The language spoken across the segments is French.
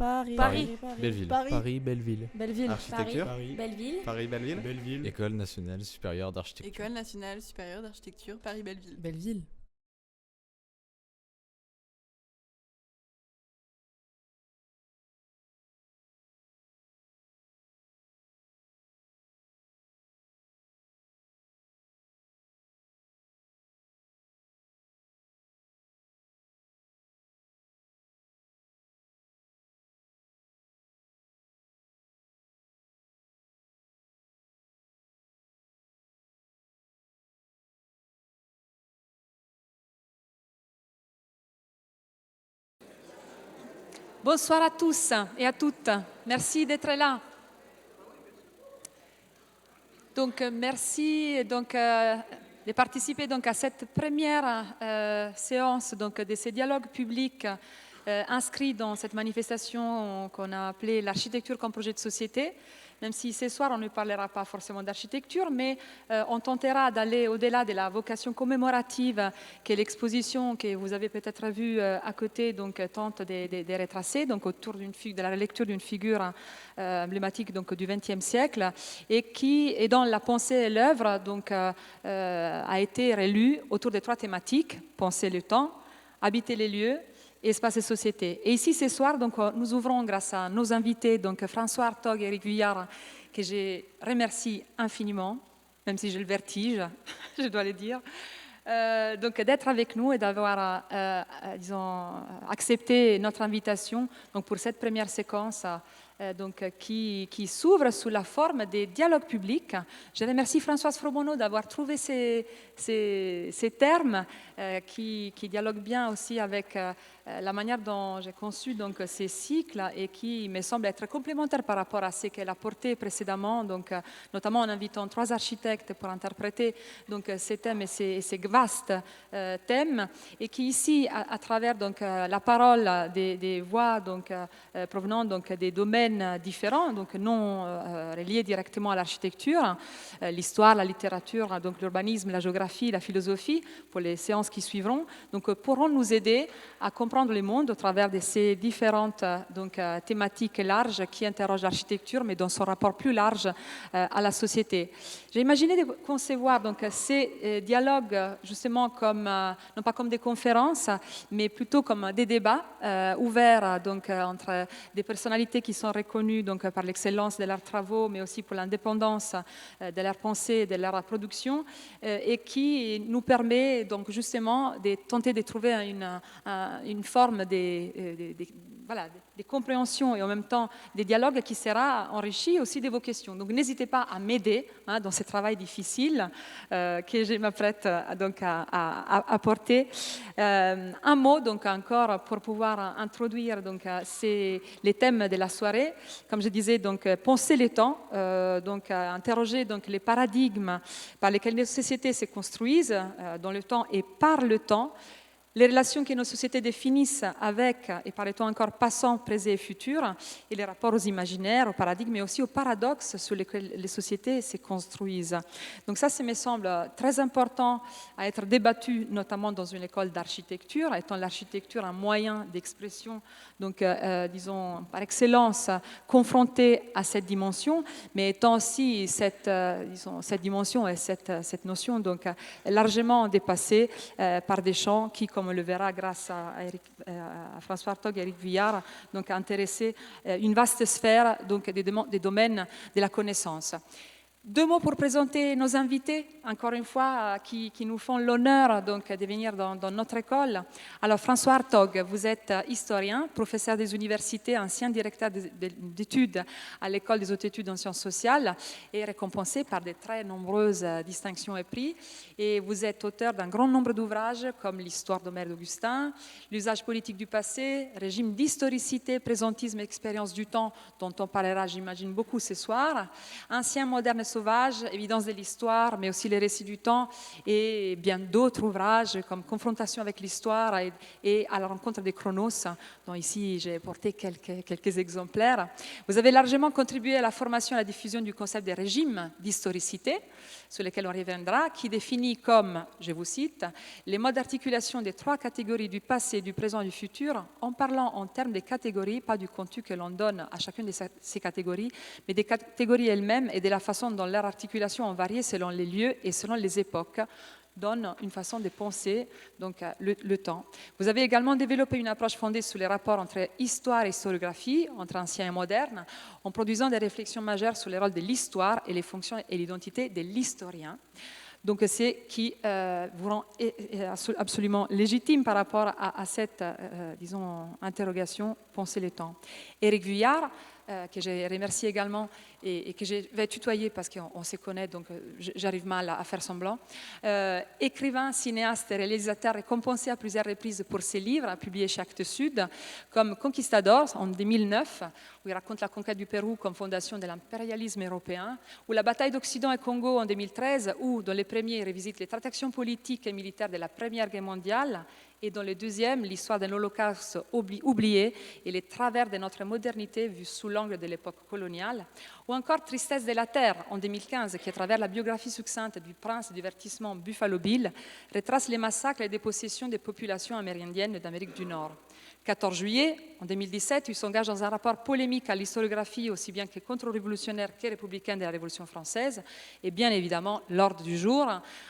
Paris. Belleville. Paris, Belleville. Belleville. Architecture. Paris, Belleville. Paris, Belleville. Belleville. École nationale supérieure d'architecture. École nationale supérieure d'architecture Paris-Belleville. Belleville. Bonsoir à tous et à toutes. Merci d'être là. Donc, merci de participer à cette première séance de ces dialogues publics inscrits dans cette manifestation qu'on a appelée l'architecture comme projet de société. Même si ce soir, on ne parlera pas forcément d'architecture, mais on tentera d'aller au-delà de la vocation commémorative que l'exposition que vous avez peut-être vue à côté tente de retracer, autour de la lecture d'une figure emblématique du XXe siècle et dont la pensée et l'œuvre a été relue autour de 3 thématiques: penser le temps, habiter les lieux, espace et société. Et ici, ce soir, nous ouvrons grâce à nos invités, François Hartog et Éric Vuillard, que je remercie infiniment, même si j'ai le vertige, je dois le dire, d'être avec nous et d'avoir, accepté notre invitation pour cette première séquence qui s'ouvre sous la forme des dialogues publics. Je remercie Françoise Frobono d'avoir trouvé ces termes qui dialoguent bien aussi avec la manière dont j'ai conçu ces cycles et qui me semble être complémentaire par rapport à ce qu'elle a porté précédemment, notamment en invitant 3 architectes pour interpréter ces thèmes et ces vastes thèmes, et qui ici, à travers la parole des voix provenant des domaines différents, non reliés directement à l'architecture, l'histoire, la littérature, l'urbanisme, la géographie, la philosophie, pour les séances qui suivront, pourront nous aider à comprendre le monde au travers de ces différentes thématiques larges qui interrogent l'architecture, mais dans son rapport plus large à la société. J'ai imaginé de concevoir ces dialogues justement comme, non pas comme des conférences, mais plutôt comme des débats ouverts entre des personnalités qui sont reconnues par l'excellence de leurs travaux, mais aussi pour l'indépendance de leur pensée et de leur production, et qui nous permet justement de tenter de trouver une forme de compréhension et en même temps des dialogues qui sera enrichi aussi de vos questions. Donc n'hésitez pas à m'aider dans ce travail difficile que je m'apprête à porter. Un mot encore pour pouvoir introduire les thèmes de la soirée. Comme je disais, penser le temps, interroger les paradigmes par lesquels les sociétés se construisent dans le temps et par le temps, les relations que nos sociétés définissent avec, et par le temps encore passant, présent et futur, et les rapports aux imaginaires, aux paradigmes, mais aussi aux paradoxes sur lesquels les sociétés se construisent. Donc ça me semble très important à être débattu, notamment dans une école d'architecture, étant l'architecture un moyen d'expression, disons par excellence, confronté à cette dimension, mais étant aussi cette dimension et cette notion largement dépassée par des champs qui, comme on le verra grâce à François Hartog et Éric Vuillard, intéressé une vaste sphère des domaines de la connaissance. 2 mots pour présenter nos invités, encore une fois, qui nous font l'honneur de venir dans notre école. Alors, François Hartog, vous êtes historien, professeur des universités, ancien directeur d'études à l'École des hautes études en sciences sociales et récompensé par de très nombreuses distinctions et prix. Et vous êtes auteur d'un grand nombre d'ouvrages comme l'Histoire d'Homère d'Augustin, L'usage politique du passé, Régime d'historicité, présentisme et expérience du temps, dont on parlera, j'imagine, beaucoup ce soir, Ancien moderne sauvage, Évidence de l'histoire, mais aussi Les récits du temps et bien d'autres ouvrages comme Confrontation avec l'histoire et À la rencontre des Chronos, dont ici j'ai porté quelques exemplaires. Vous avez largement contribué à la formation et à la diffusion du concept des régimes d'historicité, sur lesquels on reviendra, qui définit comme, je vous cite, les modes d'articulation des trois catégories du passé, du présent et du futur, en parlant en termes des catégories, pas du contenu que l'on donne à chacune de ces catégories, mais des catégories elles-mêmes et de la façon dont leur articulation ont varié selon les lieux et selon les époques, donne une façon de penser donc, le temps. Vous avez également développé une approche fondée sur les rapports entre histoire et historiographie, entre ancien et moderne, en produisant des réflexions majeures sur les rôles de l'histoire et les fonctions et l'identité de l'historien. Donc c'est qui vous rend absolument légitime par rapport à cette, disons, interrogation, penser le temps. Éric Vuillard, que j'ai remercié également et que je vais tutoyer parce qu'on se connaît, donc j'arrive mal à faire semblant. Écrivain, cinéaste et réalisateur récompensé à plusieurs reprises pour ses livres, publiés chez Actes Sud, comme Conquistadors en 2009, où il raconte la conquête du Pérou comme fondation de l'impérialisme européen, ou la bataille d'Occident et Congo en 2013, où dans les premiers, il revisite les tractations politiques et militaires de la Première Guerre mondiale, et dans le deuxième, l'histoire de l'Holocauste oublié et les travers de notre modernité vus sous l'angle de l'époque coloniale, ou encore Tristesse de la Terre en 2015, qui à travers la biographie succincte du prince du divertissement Buffalo Bill, retrace les massacres et les dépossessions des populations amérindiennes d'Amérique du Nord. 14 juillet, en 2017, il s'engage dans un rapport polémique à l'historiographie aussi bien que contre-révolutionnaire que républicaine de la Révolution française, et bien évidemment l'Ordre du jour,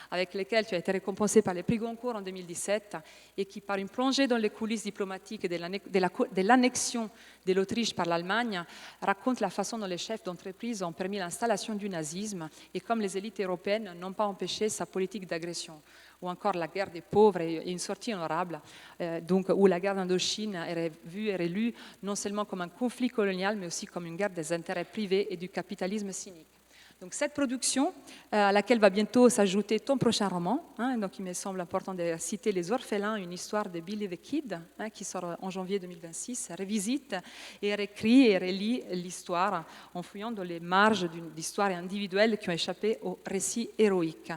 avec lequel tu as été récompensé par les prix Goncourt en 2017, et qui, par une plongée dans les coulisses diplomatiques de l'annexion de l'Autriche par l'Allemagne, raconte la façon dont les chefs d'entreprise ont permis l'installation du nazisme et comme les élites européennes n'ont pas empêché sa politique d'agression. Ou encore la guerre des pauvres et une sortie honorable, donc, où la guerre d'Indochine est vue et relue non seulement comme un conflit colonial, mais aussi comme une guerre des intérêts privés et du capitalisme cynique. Donc cette production, à laquelle va bientôt s'ajouter ton prochain roman, donc il me semble important de citer Les Orphelins, une histoire de Billy the Kid, qui sort en janvier 2026, revisite et réécrit et relie l'histoire en fouillant dans les marges d'histoires individuelles qui ont échappé au récit héroïque.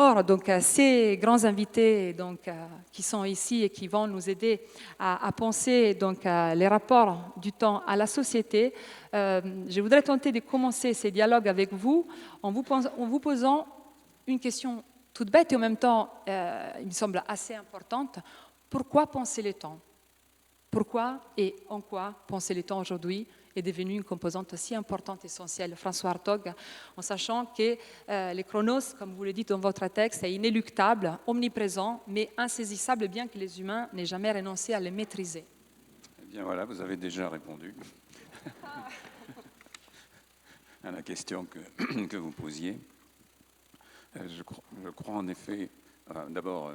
Or, donc, ces grands invités donc, qui sont ici et qui vont nous aider à penser donc, les rapports du temps à la société, je voudrais tenter de commencer ces dialogues avec vous en vous posant une question toute bête et en même temps, il me semble assez importante. Pourquoi penser le temps? Pourquoi et en quoi penser le temps aujourd'hui est devenu une composante aussi importante et essentielle, François Hartog, en sachant que les chronos, comme vous le dites dans votre texte, est inéluctable, omniprésent, mais insaisissable bien que les humains n'aient jamais renoncé à les maîtriser. Eh bien voilà, vous avez déjà répondu à la question que vous posiez. Je crois en effet, d'abord,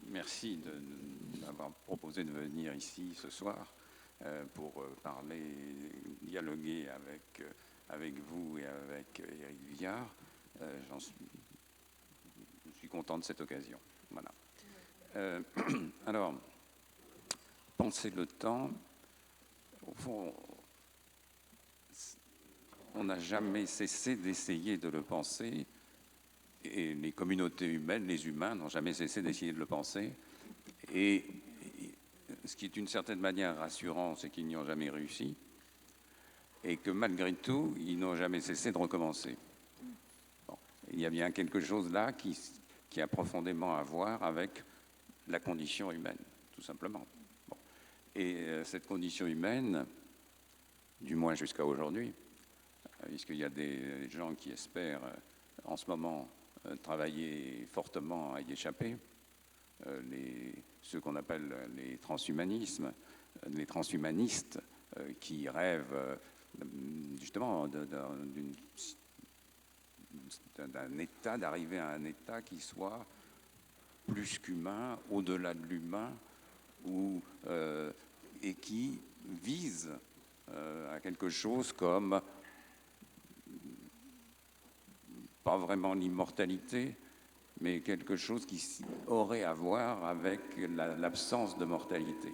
merci de m'avoir proposé de venir ici ce soir pour parler, dialoguer avec vous et avec Éric Vuillard. Je suis content de cette occasion. Voilà. Alors, penser le temps, au fond, on n'a jamais cessé d'essayer de le penser, et les communautés humaines, les humains, n'ont jamais cessé d'essayer de le penser. Et ce qui est d'une certaine manière rassurant, c'est qu'ils n'y ont jamais réussi, et que malgré tout, ils n'ont jamais cessé de recommencer. Bon. Il y a bien quelque chose là qui a profondément à voir avec la condition humaine, tout simplement. Bon. Et cette condition humaine, du moins jusqu'à aujourd'hui, puisqu'il y a des gens qui espèrent en ce moment travailler fortement à y échapper, ceux qu'on appelle les transhumanistes qui rêvent justement d'un état, d'arriver à un état qui soit plus qu'humain, au-delà de l'humain, et qui vise à quelque chose comme, pas vraiment l'immortalité, mais quelque chose qui aurait à voir avec l'absence de mortalité.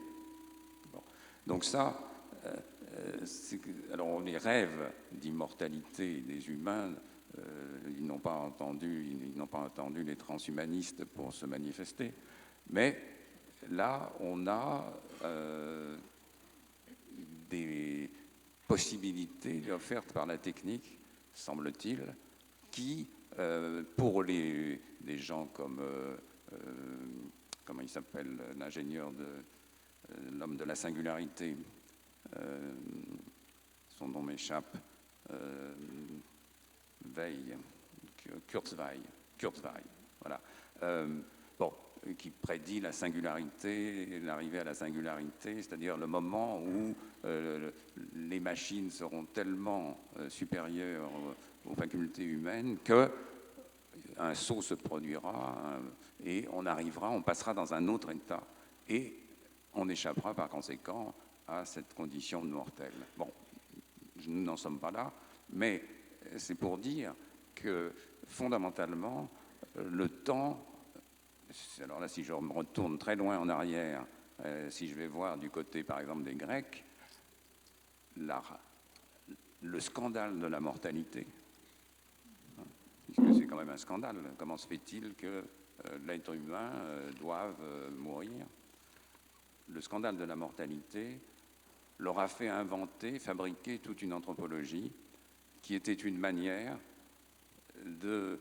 Bon. Donc ça, alors les rêves d'immortalité des humains ils n'ont pas entendu les transhumanistes pour se manifester. Mais là, on a des possibilités offertes par la technique, semble-t-il, qui, pour les gens comme, comment il s'appelle, l'ingénieur de l'homme de la singularité, son nom m'échappe, Kurzweil, voilà. Bon, qui prédit la singularité, l'arrivée à la singularité, c'est-à-dire le moment où les machines seront tellement supérieures aux facultés humaines qu'un saut se produira et on passera dans un autre état et on échappera par conséquent à cette condition de mortel. Bon, nous n'en sommes pas là, mais c'est pour dire que fondamentalement, le temps, alors là si je me retourne très loin en arrière, si je vais voir du côté par exemple des Grecs, le scandale de la mortalité, puisque c'est quand même un scandale, comment se fait-il que l'être humain doive mourir? Le scandale de la mortalité leur a fait fabriquer toute une anthropologie qui était une manière de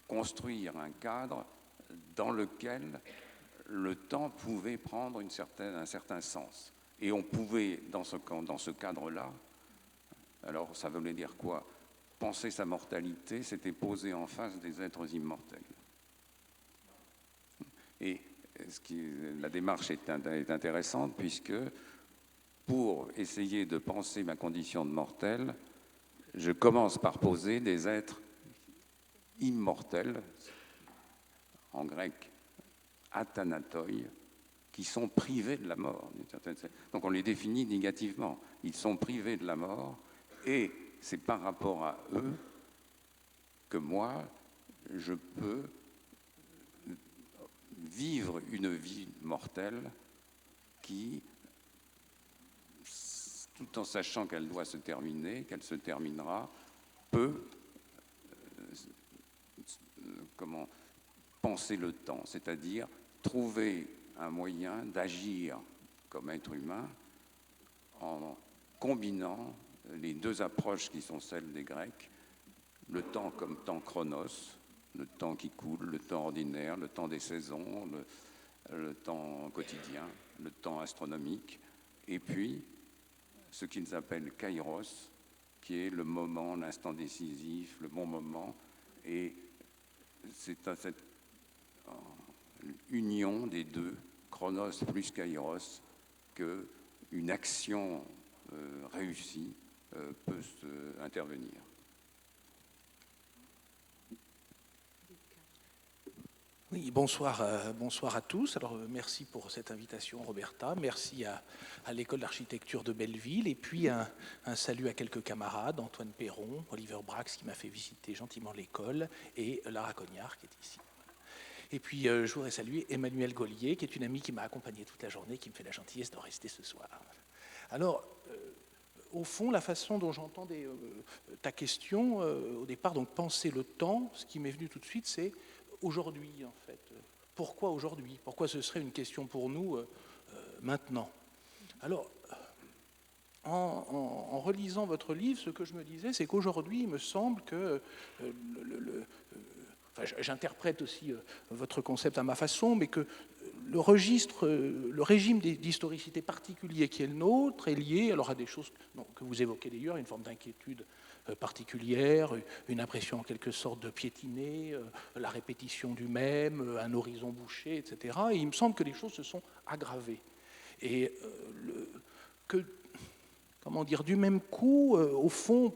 construire un cadre dans lequel le temps pouvait prendre un certain sens. Et on pouvait, dans ce cadre-là, alors ça voulait dire quoi? Penser sa mortalité, c'était poser en face des êtres immortels. Et la démarche est intéressante puisque pour essayer de penser ma condition de mortel, je commence par poser des êtres immortels, en grec athanatoi, qui sont privés de la mort. Donc on les définit négativement. Ils sont privés de la mort et c'est par rapport à eux que moi, je peux vivre une vie mortelle qui, tout en sachant qu'elle doit se terminer, qu'elle se terminera, peut penser le temps, c'est-à-dire trouver un moyen d'agir comme être humain en combinant les deux approches qui sont celles des Grecs, le temps comme temps chronos, le temps qui coule, le temps ordinaire, le temps des saisons, le temps quotidien, le temps astronomique, et puis ce qu'ils appellent kairos, qui est le moment, l'instant décisif, le bon moment, et c'est à cette union des deux, chronos plus kairos, qu'une action réussie peut intervenir. Oui, bonsoir à tous. Alors, merci pour cette invitation, Roberta. Merci à l'École d'architecture de Belleville. Et puis, un salut à quelques camarades, Antoine Perron, Oliver Brax, qui m'a fait visiter gentiment l'école, et Lara Cognard, qui est ici. Et puis, je voudrais saluer Emmanuel Gaulier, qui est une amie qui m'a accompagné toute la journée, qui me fait la gentillesse de rester ce soir. Alors, au fond, la façon dont j'entendais ta question, au départ, donc penser le temps, ce qui m'est venu tout de suite, c'est aujourd'hui, en fait. Pourquoi aujourd'hui? Pourquoi ce serait une question pour nous maintenant? Alors, en relisant votre livre, ce que je me disais, c'est qu'aujourd'hui, il me semble que j'interprète aussi votre concept à ma façon, mais que le régime d'historicité particulier qui est le nôtre est lié alors à des choses que vous évoquez d'ailleurs, une forme d'inquiétude particulière, une impression en quelque sorte de piétiner, la répétition du même, un horizon bouché, etc. Et il me semble que les choses se sont aggravées. Et du même coup, au fond,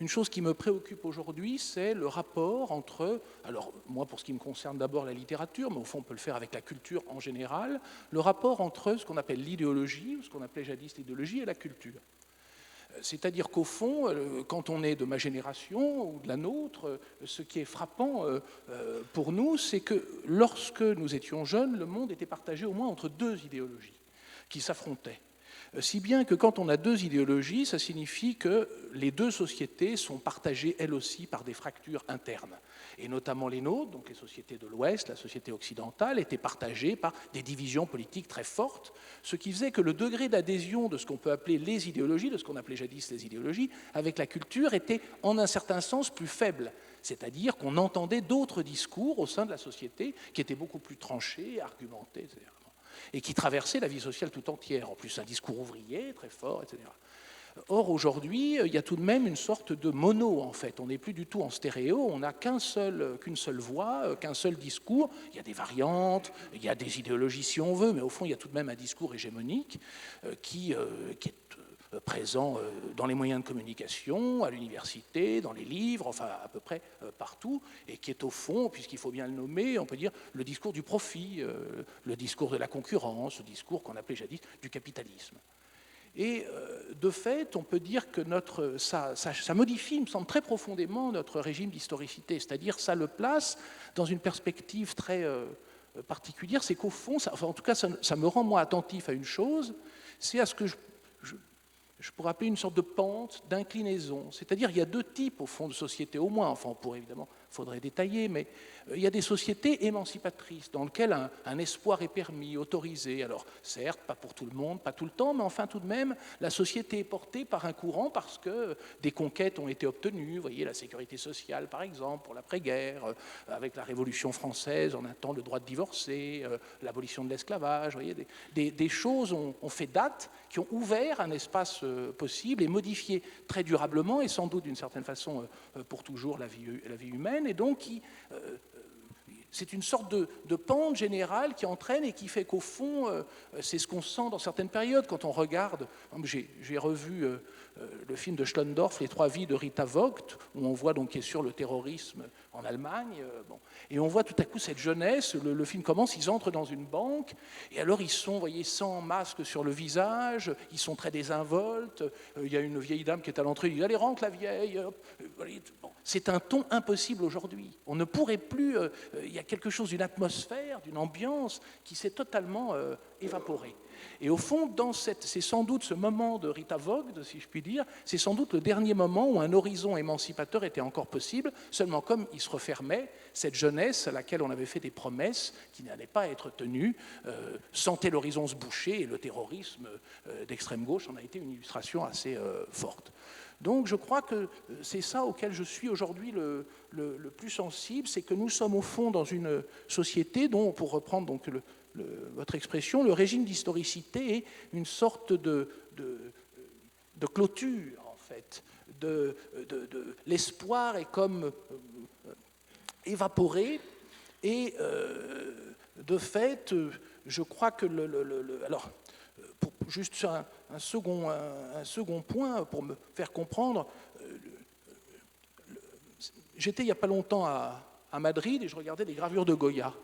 une chose qui me préoccupe aujourd'hui, c'est le rapport entre, alors moi pour ce qui me concerne d'abord la littérature, mais au fond on peut le faire avec la culture en général, le rapport entre ce qu'on appelle l'idéologie, ou ce qu'on appelait jadis l'idéologie, et la culture. C'est-à-dire qu'au fond, quand on est de ma génération ou de la nôtre, ce qui est frappant pour nous, c'est que lorsque nous étions jeunes, le monde était partagé au moins entre deux idéologies qui s'affrontaient. Si bien que quand on a deux idéologies, ça signifie que les deux sociétés sont partagées elles aussi par des fractures internes. Et notamment les nôtres, donc les sociétés de l'Ouest, la société occidentale, étaient partagées par des divisions politiques très fortes, ce qui faisait que le degré d'adhésion de ce qu'on peut appeler les idéologies, de ce qu'on appelait jadis les idéologies, avec la culture était en un certain sens plus faible. C'est-à-dire qu'on entendait d'autres discours au sein de la société qui étaient beaucoup plus tranchés, argumentés, etc. Et qui traversaient la vie sociale tout entière. En plus, un discours ouvrier très fort, etc. Or, aujourd'hui, il y a tout de même une sorte de mono, en fait. On n'est plus du tout en stéréo, on n'a qu'une seule voix, qu'un seul discours. Il y a des variantes, il y a des idéologies si on veut, mais au fond, il y a tout de même un discours hégémonique qui est présent dans les moyens de communication, à l'université, dans les livres, enfin à peu près partout, et qui est au fond, puisqu'il faut bien le nommer, on peut dire le discours du profit, le discours de la concurrence, le discours qu'on appelait jadis du capitalisme. Et de fait, on peut dire que ça modifie, il me semble, très profondément notre régime d'historicité, c'est-à-dire ça le place dans une perspective très particulière, c'est qu'au fond, en tout cas ça me rend moi attentif à une chose, c'est à ce que je pourrais appeler une sorte de pente, d'inclinaison. C'est-à-dire il y a deux types, au fond, de sociétés, au moins, enfin on pourrait évidemment, il faudrait détailler, mais il y a des sociétés émancipatrices dans lesquelles un espoir est permis, autorisé. Alors certes, pas pour tout le monde, pas tout le temps, mais enfin tout de même, la société est portée par un courant parce que des conquêtes ont été obtenues. Vous voyez, la sécurité sociale, par exemple, pour l'après-guerre, avec la Révolution française, on attend le droit de divorcer, l'abolition de l'esclavage. Vous voyez, des choses ont fait date, qui ont ouvert un espace possible et modifié très durablement et sans doute d'une certaine façon pour toujours la vie humaine. Et donc, c'est une sorte de pente générale qui entraîne et qui fait qu'au fond, c'est ce qu'on sent dans certaines périodes. Quand on regarde, j'ai revu le film de Schlondorf, Les trois vies de Rita Vogt, où on voit donc qui est sur le terrorisme en Allemagne, et on voit tout à coup cette jeunesse, le film commence, ils entrent dans une banque, et alors ils sont, vous voyez, sans masque sur le visage, ils sont très désinvoltes, il y a une vieille dame qui est à l'entrée, il dit « Allez, rentre la vieille !» Bon, c'est un ton impossible aujourd'hui. On ne pourrait plus, il y a quelque chose d'une atmosphère, d'une ambiance qui s'est totalement évaporée. Et au fond, c'est sans doute ce moment de Rita Vogt, si je puis dire, c'est sans doute le dernier moment où un horizon émancipateur était encore possible, seulement comme il se refermait, cette jeunesse à laquelle on avait fait des promesses qui n'allaient pas être tenues, sentait l'horizon se boucher, et le terrorisme d'extrême gauche en a été une illustration assez forte. Donc je crois que c'est ça auquel je suis aujourd'hui le plus sensible, c'est que nous sommes au fond dans une société dont, pour reprendre donc votre expression, le régime d'historicité est une sorte de clôture, en fait. L'espoir est comme évaporé, et de fait, je crois que alors, juste un second point pour me faire comprendre, j'étais il n'y a pas longtemps à Madrid et je regardais les gravures de Goya.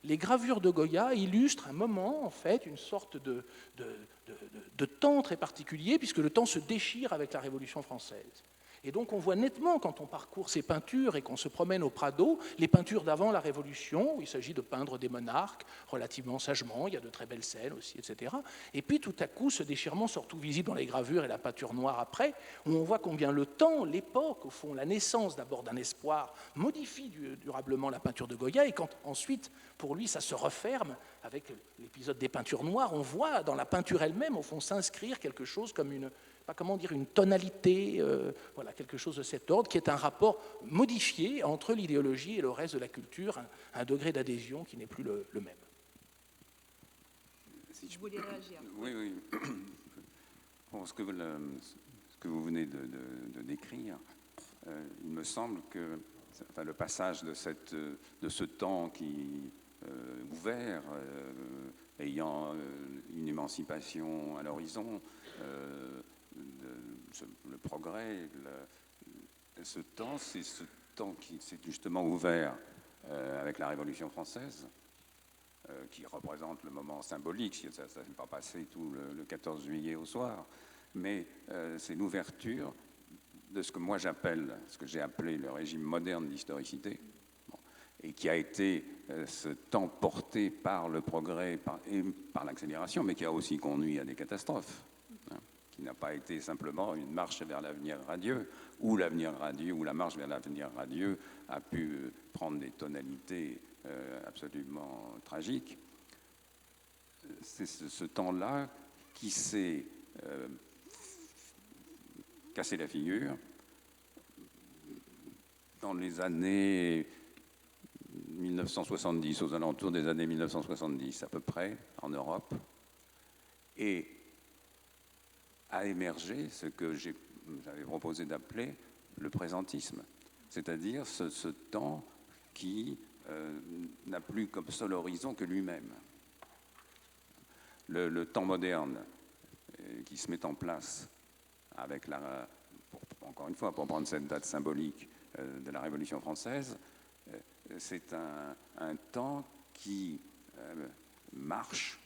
Les gravures de Goya illustrent un moment, en fait, une sorte de temps très particulier, puisque le temps se déchire avec la Révolution française. Et donc on voit nettement, quand on parcourt ces peintures et qu'on se promène au Prado, les peintures d'avant la Révolution, où il s'agit de peindre des monarques relativement sagement, il y a de très belles scènes aussi, etc. Et puis tout à coup, ce déchirement surtout visible dans les gravures et la peinture noire après, où on voit combien le temps, l'époque, au fond, la naissance d'abord d'un espoir, modifie durablement la peinture de Goya, et quand ensuite, pour lui, ça se referme avec l'épisode des peintures noires, on voit dans la peinture elle-même, au fond, s'inscrire quelque chose comme une tonalité, voilà, quelque chose de cet ordre, qui est un rapport modifié entre l'idéologie et le reste de la culture, un degré d'adhésion qui n'est plus le même. Si je voulais réagir. Oui. Bon, ce que vous venez de décrire, il me semble que le passage de ce temps qui ouvert, ayant une émancipation à l'horizon, le progrès, ce temps, c'est ce temps qui s'est justement ouvert avec la Révolution française, qui représente le moment symbolique. Ça ne s'est pas passé tout le 14 juillet au soir, mais c'est l'ouverture de ce que moi j'appelle, ce que j'ai appelé le régime moderne d'historicité, et qui a été ce temps porté par le progrès et par l'accélération, mais qui a aussi conduit à des catastrophes. pas été simplement une marche vers l'avenir radieux, où l'avenir radieux, où la marche vers l'avenir radieux a pu prendre des tonalités absolument tragiques. C'est ce temps-là qui s'est cassé la figure dans les années 1970, aux alentours des années 1970 à peu près, en Europe, et a émergé ce que j'avais proposé d'appeler le présentisme, c'est-à-dire ce temps qui n'a plus comme seul horizon que lui-même. Le temps moderne qui se met en place avec encore une fois, pour prendre cette date symbolique de la Révolution française, c'est un temps qui marche,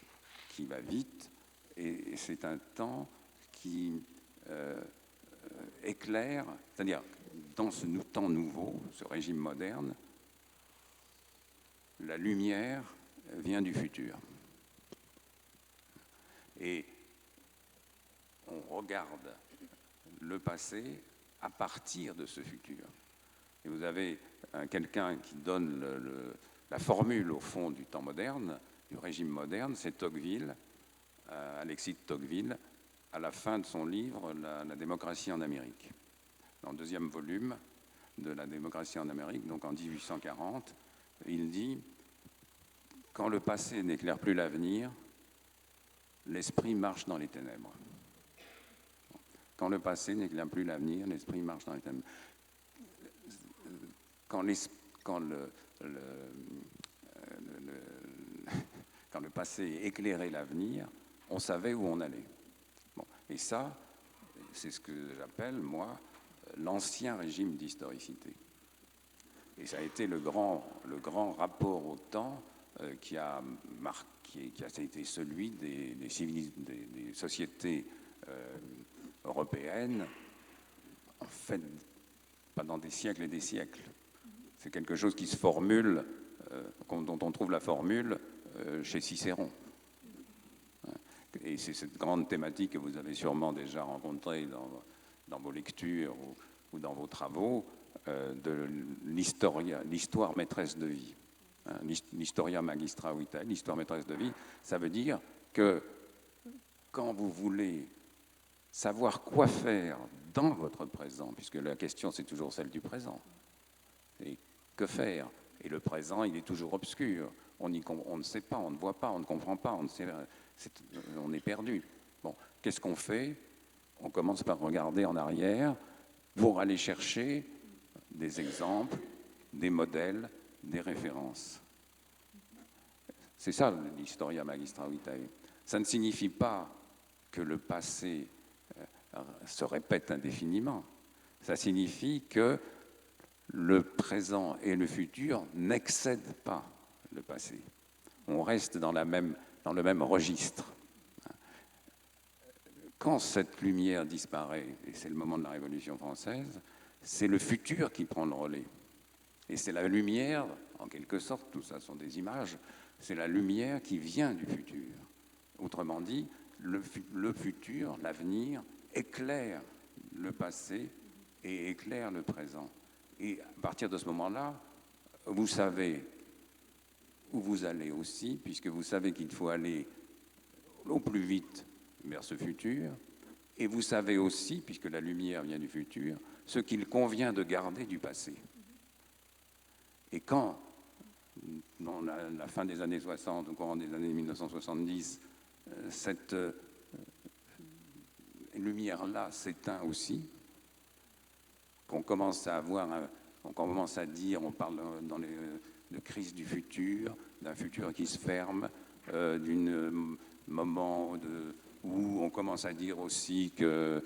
qui va vite, et c'est un temps qui éclaire, c'est-à-dire dans ce temps nouveau, ce régime moderne, la lumière vient du futur. Et on regarde le passé à partir de ce futur. Et vous avez quelqu'un qui donne la formule, au fond, du temps moderne, du régime moderne, c'est Tocqueville, Alexis de Tocqueville, à la fin de son livre « La démocratie en Amérique ». Dans le deuxième volume de La démocratie en Amérique, donc en 1840, il dit « Quand le passé n'éclaire plus l'avenir, l'esprit marche dans les ténèbres. » Quand le passé n'éclaire plus l'avenir, l'esprit marche dans les ténèbres. Quand le passé éclairait l'avenir, on savait où on allait. Bon. Et ça, c'est ce que j'appelle, moi, l'ancien régime d'historicité. Et ça a été le grand rapport au temps qui a été celui des sociétés européennes, en fait, pendant des siècles et des siècles. C'est quelque chose qui se formule, dont on trouve la formule chez Cicéron. Et c'est cette grande thématique que vous avez sûrement déjà rencontrée dans vos lectures ou dans vos travaux, de l'histoire maîtresse de vie. L'historia magistra vitae, l'histoire maîtresse de vie, ça veut dire que quand vous voulez savoir quoi faire dans votre présent, puisque la question c'est toujours celle du présent, et que faire? Et le présent, il est toujours obscur. On ne sait pas, on ne voit pas, on ne comprend pas, on est perdu. Bon, qu'est-ce qu'on fait? On commence par regarder en arrière pour aller chercher des exemples, des modèles, des références. C'est ça l'historia magistra vitae. Ça ne signifie pas que le passé se répète indéfiniment. Ça signifie que le présent et le futur n'excèdent pas le passé. On reste dans le même registre. Quand cette lumière disparaît, et c'est le moment de la Révolution française, c'est le futur qui prend le relais. Et c'est la lumière, en quelque sorte, tout ça sont des images, c'est la lumière qui vient du futur. Autrement dit, le futur, l'avenir, éclaire le passé et éclaire le présent. Et à partir de ce moment-là, vous savez où vous allez aussi, puisque vous savez qu'il faut aller au plus vite vers ce futur, et vous savez aussi, puisque la lumière vient du futur, ce qu'il convient de garder du passé. Et quand, dans la fin des années 60, au courant des années 1970, cette lumière-là s'éteint aussi, qu'on commence à avoir, on commence à dire, on parle de crise du futur, d'un futur qui se ferme, d'un moment où on commence à dire aussi que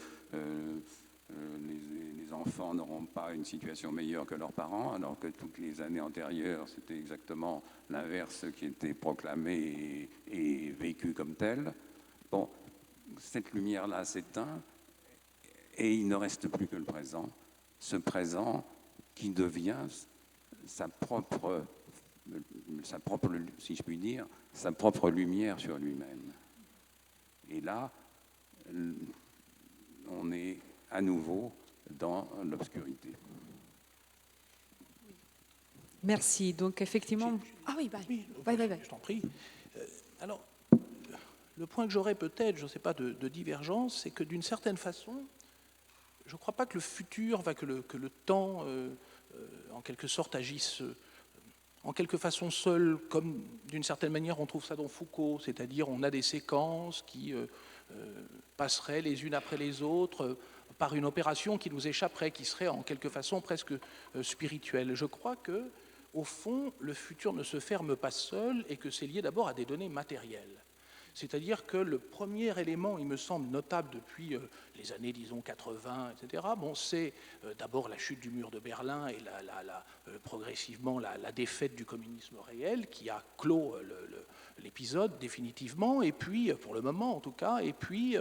les enfants n'auront pas une situation meilleure que leurs parents, alors que toutes les années antérieures, c'était exactement l'inverse qui était proclamé et vécu comme tel. Bon, cette lumière-là s'éteint et il ne reste plus que le présent. Ce présent qui devient sa propre, si je puis dire, sa propre lumière sur lui-même. Et là, à nouveau dans l'obscurité. Merci. Donc effectivement... Ah oui, Oui, bye. je t'en prie. Alors, le point que j'aurais peut-être, je ne sais pas, de divergence, c'est que d'une certaine façon, je ne crois pas que le futur, que le temps, en quelque sorte, agisse en quelque façon seul, comme d'une certaine manière on trouve ça dans Foucault, c'est-à-dire on a des séquences qui passeraient les unes après les autres par une opération qui nous échapperait, qui serait en quelque façon presque spirituelle. Je crois que, au fond, le futur ne se ferme pas seul et que c'est lié d'abord à des données matérielles. C'est-à-dire que le premier élément, il me semble notable depuis les années, disons, 80, etc., bon, c'est d'abord la chute du mur de Berlin et progressivement la défaite du communisme réel qui a clos l'épisode définitivement, et puis, pour le moment en tout cas, et puis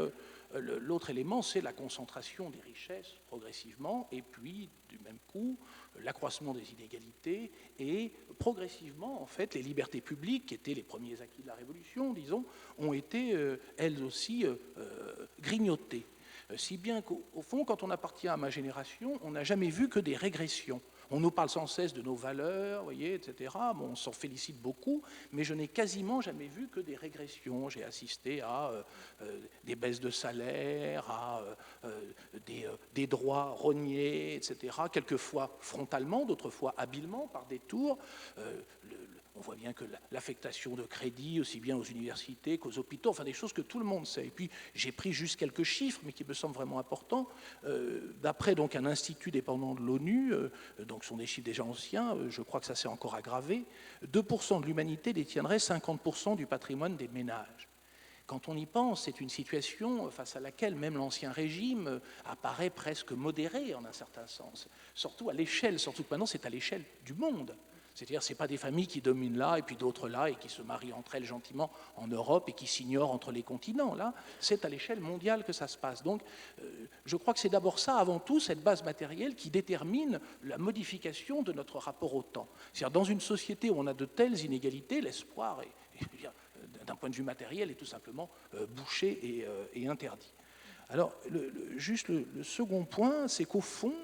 l'autre élément, c'est la concentration des richesses progressivement, et puis, du même coup, l'accroissement des inégalités et progressivement, en fait, les libertés publiques, qui étaient les premiers acquis de la Révolution, disons, ont été, elles aussi, grignotées. Si bien qu'au fond, quand on appartient à ma génération, on n'a jamais vu que des régressions. On nous parle sans cesse de nos valeurs, voyez, etc. Bon, on s'en félicite beaucoup, mais je n'ai quasiment jamais vu que des régressions. J'ai assisté à des baisses de salaire, à des droits rognés, etc. Quelquefois frontalement, d'autres fois habilement, par détour. On voit bien que l'affectation de crédit, aussi bien aux universités qu'aux hôpitaux, enfin des choses que tout le monde sait. Et puis j'ai pris juste quelques chiffres, mais qui me semblent vraiment importants. D'après donc un institut dépendant de l'ONU, donc ce sont des chiffres déjà anciens, je crois que ça s'est encore aggravé, 2% de l'humanité détiendrait 50% du patrimoine des ménages. Quand on y pense, c'est une situation face à laquelle même l'Ancien Régime apparaît presque modéré en un certain sens. Surtout à l'échelle, surtout que maintenant c'est à l'échelle du monde. C'est-à-dire ce n'est pas des familles qui dominent là et puis d'autres là et qui se marient entre elles gentiment en Europe et qui s'ignorent entre les continents. Là, c'est à l'échelle mondiale que ça se passe. Donc je crois que c'est d'abord ça, avant tout, cette base matérielle qui détermine la modification de notre rapport au temps. C'est-à-dire dans une société où on a de telles inégalités, l'espoir d'un point de vue matériel est tout simplement bouché et interdit. Alors juste le second point, c'est qu'au fond,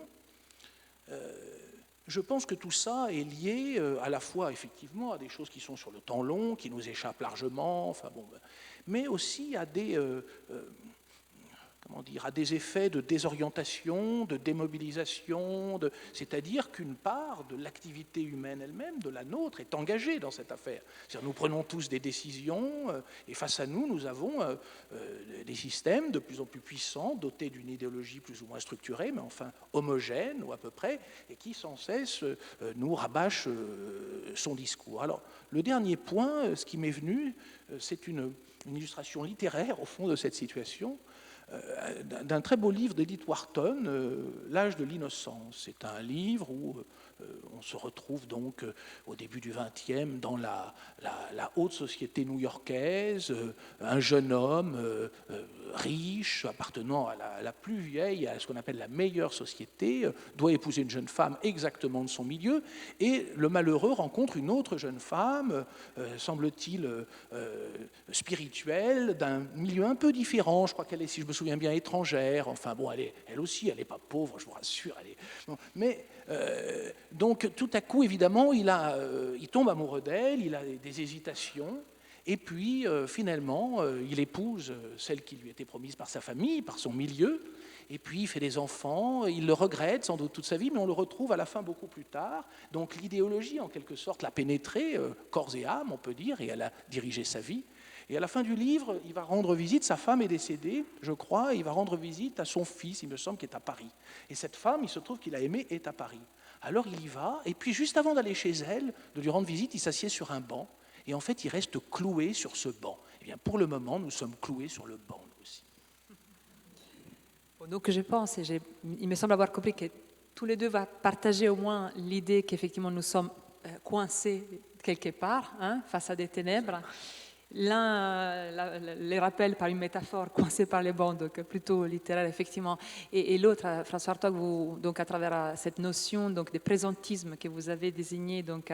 je pense que tout ça est lié à la fois effectivement à des choses qui sont sur le temps long, qui nous échappent largement, enfin bon, mais aussi à des à des effets de désorientation, de démobilisation, c'est-à-dire qu'une part de l'activité humaine elle-même, de la nôtre, est engagée dans cette affaire. C'est-à-dire nous prenons tous des décisions et face à nous, nous avons des systèmes de plus en plus puissants, dotés d'une idéologie plus ou moins structurée, mais enfin homogène ou à peu près, et qui sans cesse nous rabâchent son discours. Alors, le dernier point, ce qui m'est venu, c'est une illustration littéraire au fond de cette situation, d'un très beau livre d'Edith Wharton, L'âge de l'innocence. C'est un livre où on se retrouve donc au début du XXe dans la haute société new-yorkaise, un jeune homme riche, appartenant à la plus vieille, à ce qu'on appelle la meilleure société, doit épouser une jeune femme exactement de son milieu, et le malheureux rencontre une autre jeune femme, semble-t-il spirituelle, d'un milieu un peu différent. Je crois qu'elle est, si je me souviens bien, étrangère. Enfin bon, elle aussi, elle n'est pas pauvre, je vous rassure. Bon, mais donc tout à coup, évidemment, il tombe amoureux d'elle, il a des hésitations. Et puis, finalement, il épouse celle qui lui était promise par sa famille, par son milieu, et puis il fait des enfants, il le regrette sans doute toute sa vie, mais on le retrouve à la fin beaucoup plus tard. Donc l'idéologie, en quelque sorte, l'a pénétré, corps et âme, on peut dire, et elle a dirigé sa vie. Et à la fin du livre, il va rendre visite, sa femme est décédée, je crois, et il va rendre visite à son fils, il me semble, qui est à Paris. Et cette femme, il se trouve qu'il a aimée, est à Paris. Alors il y va, et puis juste avant d'aller chez elle, de lui rendre visite, il s'assied sur un banc, et en fait, il reste cloué sur ce banc. Eh bien, pour le moment, nous sommes cloués sur le banc, nous aussi. Donc, je pense, et il me semble avoir compris que tous les deux vont partager au moins l'idée qu'effectivement nous sommes coincés quelque part, face à des ténèbres. L'un les rappelle par une métaphore coincée par les bancs, donc plutôt littéraire effectivement, et l'autre, François Hartog, vous, donc à travers cette notion donc de présentisme que vous avez désigné, donc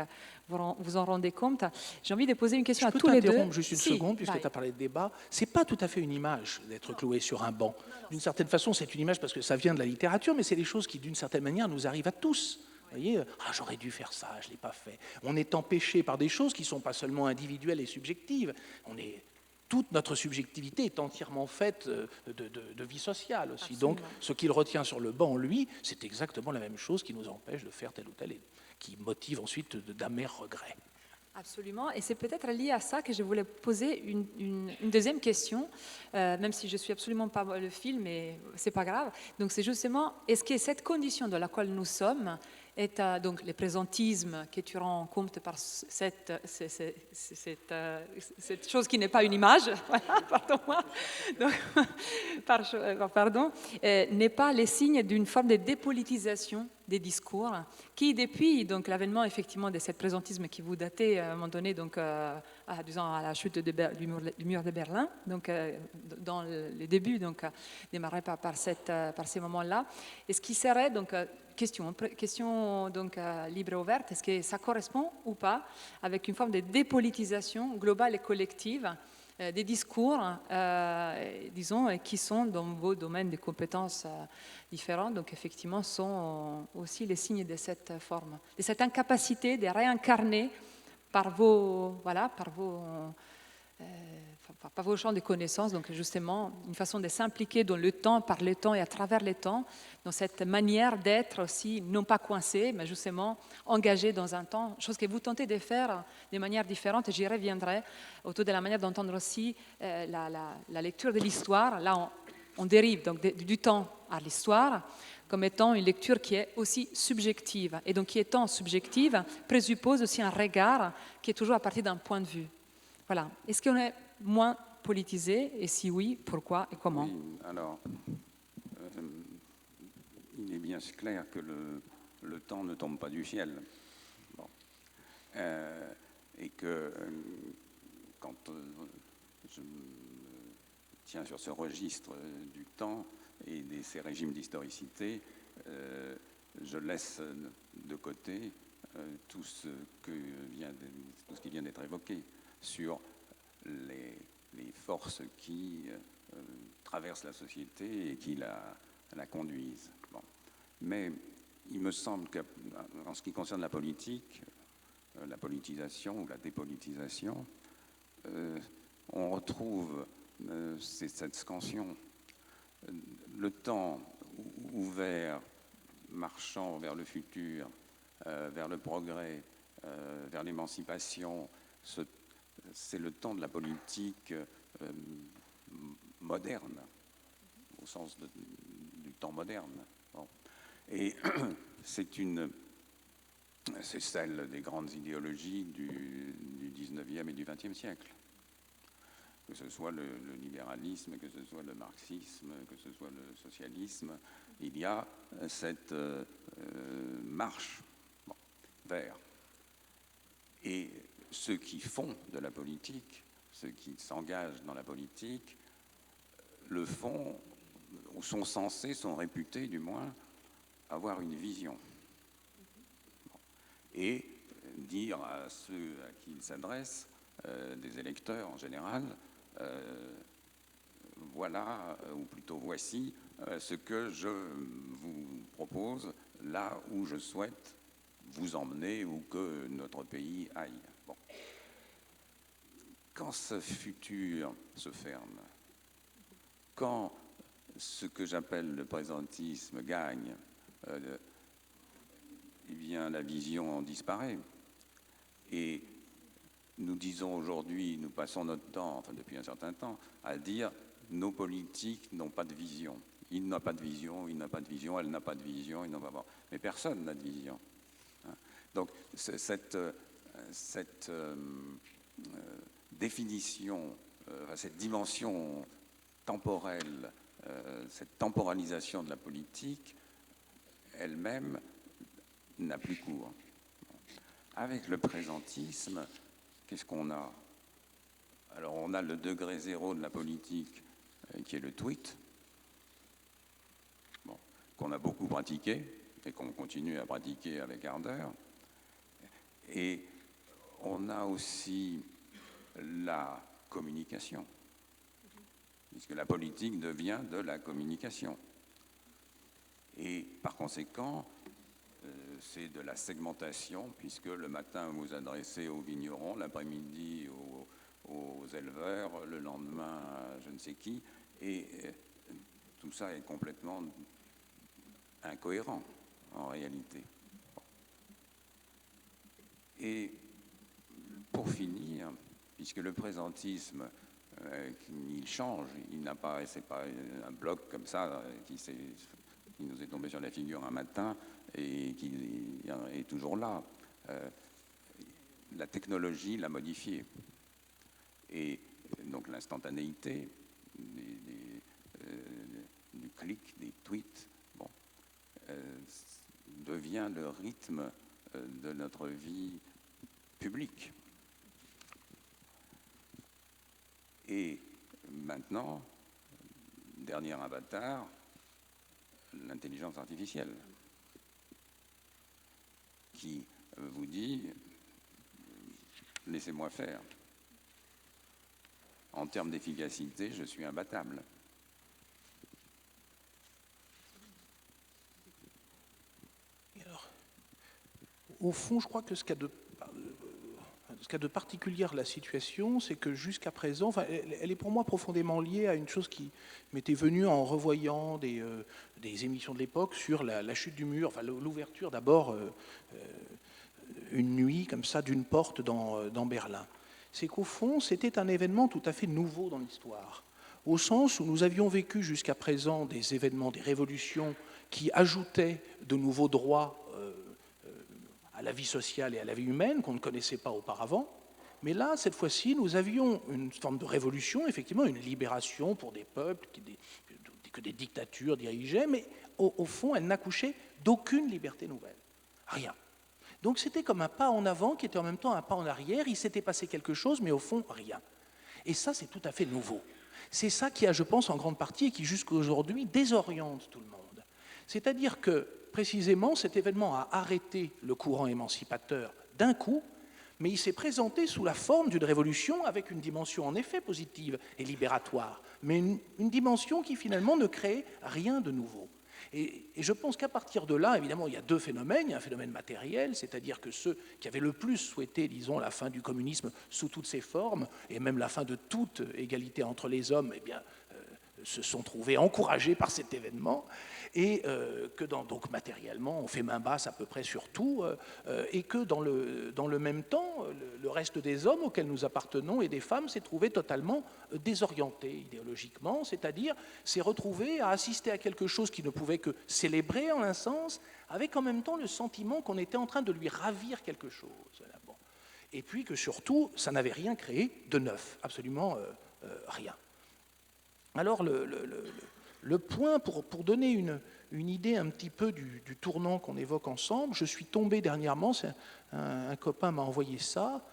vous en rendez compte. J'ai envie de poser une question à tous les deux. Je peux t'interrompre juste une seconde, puisque bye. tu as parlé de débat. C'est pas tout à fait une image d'être cloué sur un banc. D'une certaine façon, c'est une image parce que ça vient de la littérature, mais c'est des choses qui, d'une certaine manière, nous arrivent à tous. Vous voyez, j'aurais dû faire ça, je ne l'ai pas fait. On est empêché par des choses qui ne sont pas seulement individuelles et subjectives. Toute notre subjectivité est entièrement faite de vie sociale aussi. Absolument. Donc, ce qu'il retient sur le banc, lui, c'est exactement la même chose qui nous empêche de faire tel ou tel, et qui motive ensuite d'amers regrets. Absolument, et c'est peut-être lié à ça que je voulais poser une deuxième question, même si je ne suis absolument pas le film, mais c'est pas grave. Donc c'est justement, est-ce que cette condition dans laquelle nous sommes est donc le présentisme que tu rends compte par cette chose qui n'est pas une image, voilà, pardon-moi, pardon, n'est pas le signe d'une forme de dépolitisation des discours qui, depuis donc l'avènement effectivement de ce présentisme qui vous datez à un moment donné donc disons à la chute du mur de Berlin, donc dans les débuts donc démarré par ces moments-là, est-ce qui serait donc question donc libre et ouverte, est-ce que ça correspond ou pas avec une forme de dépolitisation globale et collective des discours, disons, qui sont dans vos domaines de compétences différents, donc effectivement sont aussi les signes de cette forme, de cette incapacité de réincarner par vos champs de connaissances, donc justement une façon de s'impliquer dans le temps, par le temps et à travers le temps, dans cette manière d'être aussi, non pas coincé, mais justement engagé dans un temps, chose que vous tentez de faire de manière différente, et j'y reviendrai, autour de la manière d'entendre aussi la lecture de l'histoire. Là, on dérive donc du temps à l'histoire, comme étant une lecture qui est aussi subjective, et donc qui étant subjective, présuppose aussi un regard qui est toujours à partir d'un point de vue. Voilà. Est-ce qu'on est moins politisé, et si oui, pourquoi et comment? Oui, alors, il est bien clair que le temps ne tombe pas du ciel. Bon. Et que quand je me tiens sur ce registre du temps et de ces régimes d'historicité, je laisse de côté tout ce qui vient d'être évoqué sur les forces qui traversent la société et qui la conduisent. Bon. Mais il me semble qu'en ce qui concerne la politique, la politisation ou la dépolitisation, on retrouve cette scansion. Le temps ouvert, marchant vers le futur, vers le progrès, vers l'émancipation, c'est le temps de la politique moderne, au sens du temps moderne. Bon. Et c'est celle des grandes idéologies du 19e et du 20e siècle. Que ce soit le libéralisme, que ce soit le marxisme, que ce soit le socialisme, il y a cette marche vers. Et ceux qui font de la politique, ceux qui s'engagent dans la politique, le font, ou sont censés, sont réputés du moins, avoir une vision. Et dire à ceux à qui ils s'adressent, des électeurs en général, voilà, ou plutôt voici, ce que je vous propose, là où je souhaite vous emmener ou que notre pays aille. Bon. Quand ce futur se ferme, quand ce que j'appelle le présentisme gagne, eh bien la vision disparaît. Et nous disons aujourd'hui, nous passons notre temps, enfin depuis un certain temps, à dire nos politiques n'ont pas de vision. Il n'a pas de vision, il n'a pas de vision, elle n'a pas de vision, il n'en va pas. Mais personne n'a de vision. Donc cette définition, cette dimension temporelle, cette temporalisation de la politique, elle-même n'a plus cours. Avec le présentisme, qu'est-ce qu'on a? Alors on a le degré zéro de la politique qui est le tweet, bon, qu'on a beaucoup pratiqué et qu'on continue à pratiquer avec ardeur. Et on a aussi la communication, puisque la politique devient de la communication. Et par conséquent, c'est de la segmentation, puisque le matin vous vous adressez aux vignerons, l'après-midi aux éleveurs, le lendemain à je ne sais qui, et tout ça est complètement incohérent en réalité. Et pour finir, puisque le présentisme, il change, il n'a pas, c'est pas un bloc comme ça qui nous est tombé sur la figure un matin et qui est toujours là. La technologie l'a modifié. Et donc l'instantanéité du clic, des tweets, bon, devient le rythme de notre vie publique. Et maintenant, dernier avatar, l'intelligence artificielle, qui vous dit « laissez-moi faire ». En termes d'efficacité, je suis imbattable. Alors, au fond, je crois que ce qu'il y a de particulier à la situation, c'est que jusqu'à présent, enfin, elle est pour moi profondément liée à une chose qui m'était venue en revoyant des émissions de l'époque sur la chute du mur, enfin, l'ouverture d'abord une nuit comme ça d'une porte dans Berlin. C'est qu'au fond, c'était un événement tout à fait nouveau dans l'histoire, au sens où nous avions vécu jusqu'à présent des événements, des révolutions qui ajoutaient de nouveaux droits à la vie sociale et à la vie humaine qu'on ne connaissait pas auparavant. Mais là, cette fois-ci, nous avions une forme de révolution, effectivement, une libération pour des peuples que des dictatures dirigeaient, mais au fond, elle n'accouchait d'aucune liberté nouvelle. Rien. Donc c'était comme un pas en avant qui était en même temps un pas en arrière. Il s'était passé quelque chose, mais au fond, rien. Et ça, c'est tout à fait nouveau. C'est ça qui a, je pense, en grande partie, et qui jusqu'à aujourd'hui désoriente tout le monde. C'est-à-dire que, précisément, cet événement a arrêté le courant émancipateur d'un coup, mais il s'est présenté sous la forme d'une révolution avec une dimension en effet positive et libératoire, mais une dimension qui finalement ne crée rien de nouveau. Et je pense qu'à partir de là, évidemment, il y a deux phénomènes. Il y a un phénomène matériel, c'est-à-dire que ceux qui avaient le plus souhaité, disons, la fin du communisme sous toutes ses formes, et même la fin de toute égalité entre les hommes, eh bien, se sont trouvés encouragés par cet événement, et que donc matériellement, on fait main basse à peu près sur tout, et que dans le même temps, le reste des hommes auxquels nous appartenons et des femmes s'est trouvé totalement désorienté idéologiquement, c'est-à-dire s'est retrouvé à assister à quelque chose qui ne pouvait que célébrer en un sens, avec en même temps le sentiment qu'on était en train de lui ravir quelque chose. Bon. Et puis que surtout, ça n'avait rien créé de neuf, absolument rien. Alors le point, pour donner une idée un petit peu du tournant qu'on évoque ensemble, je suis tombé dernièrement, un copain m'a envoyé ça,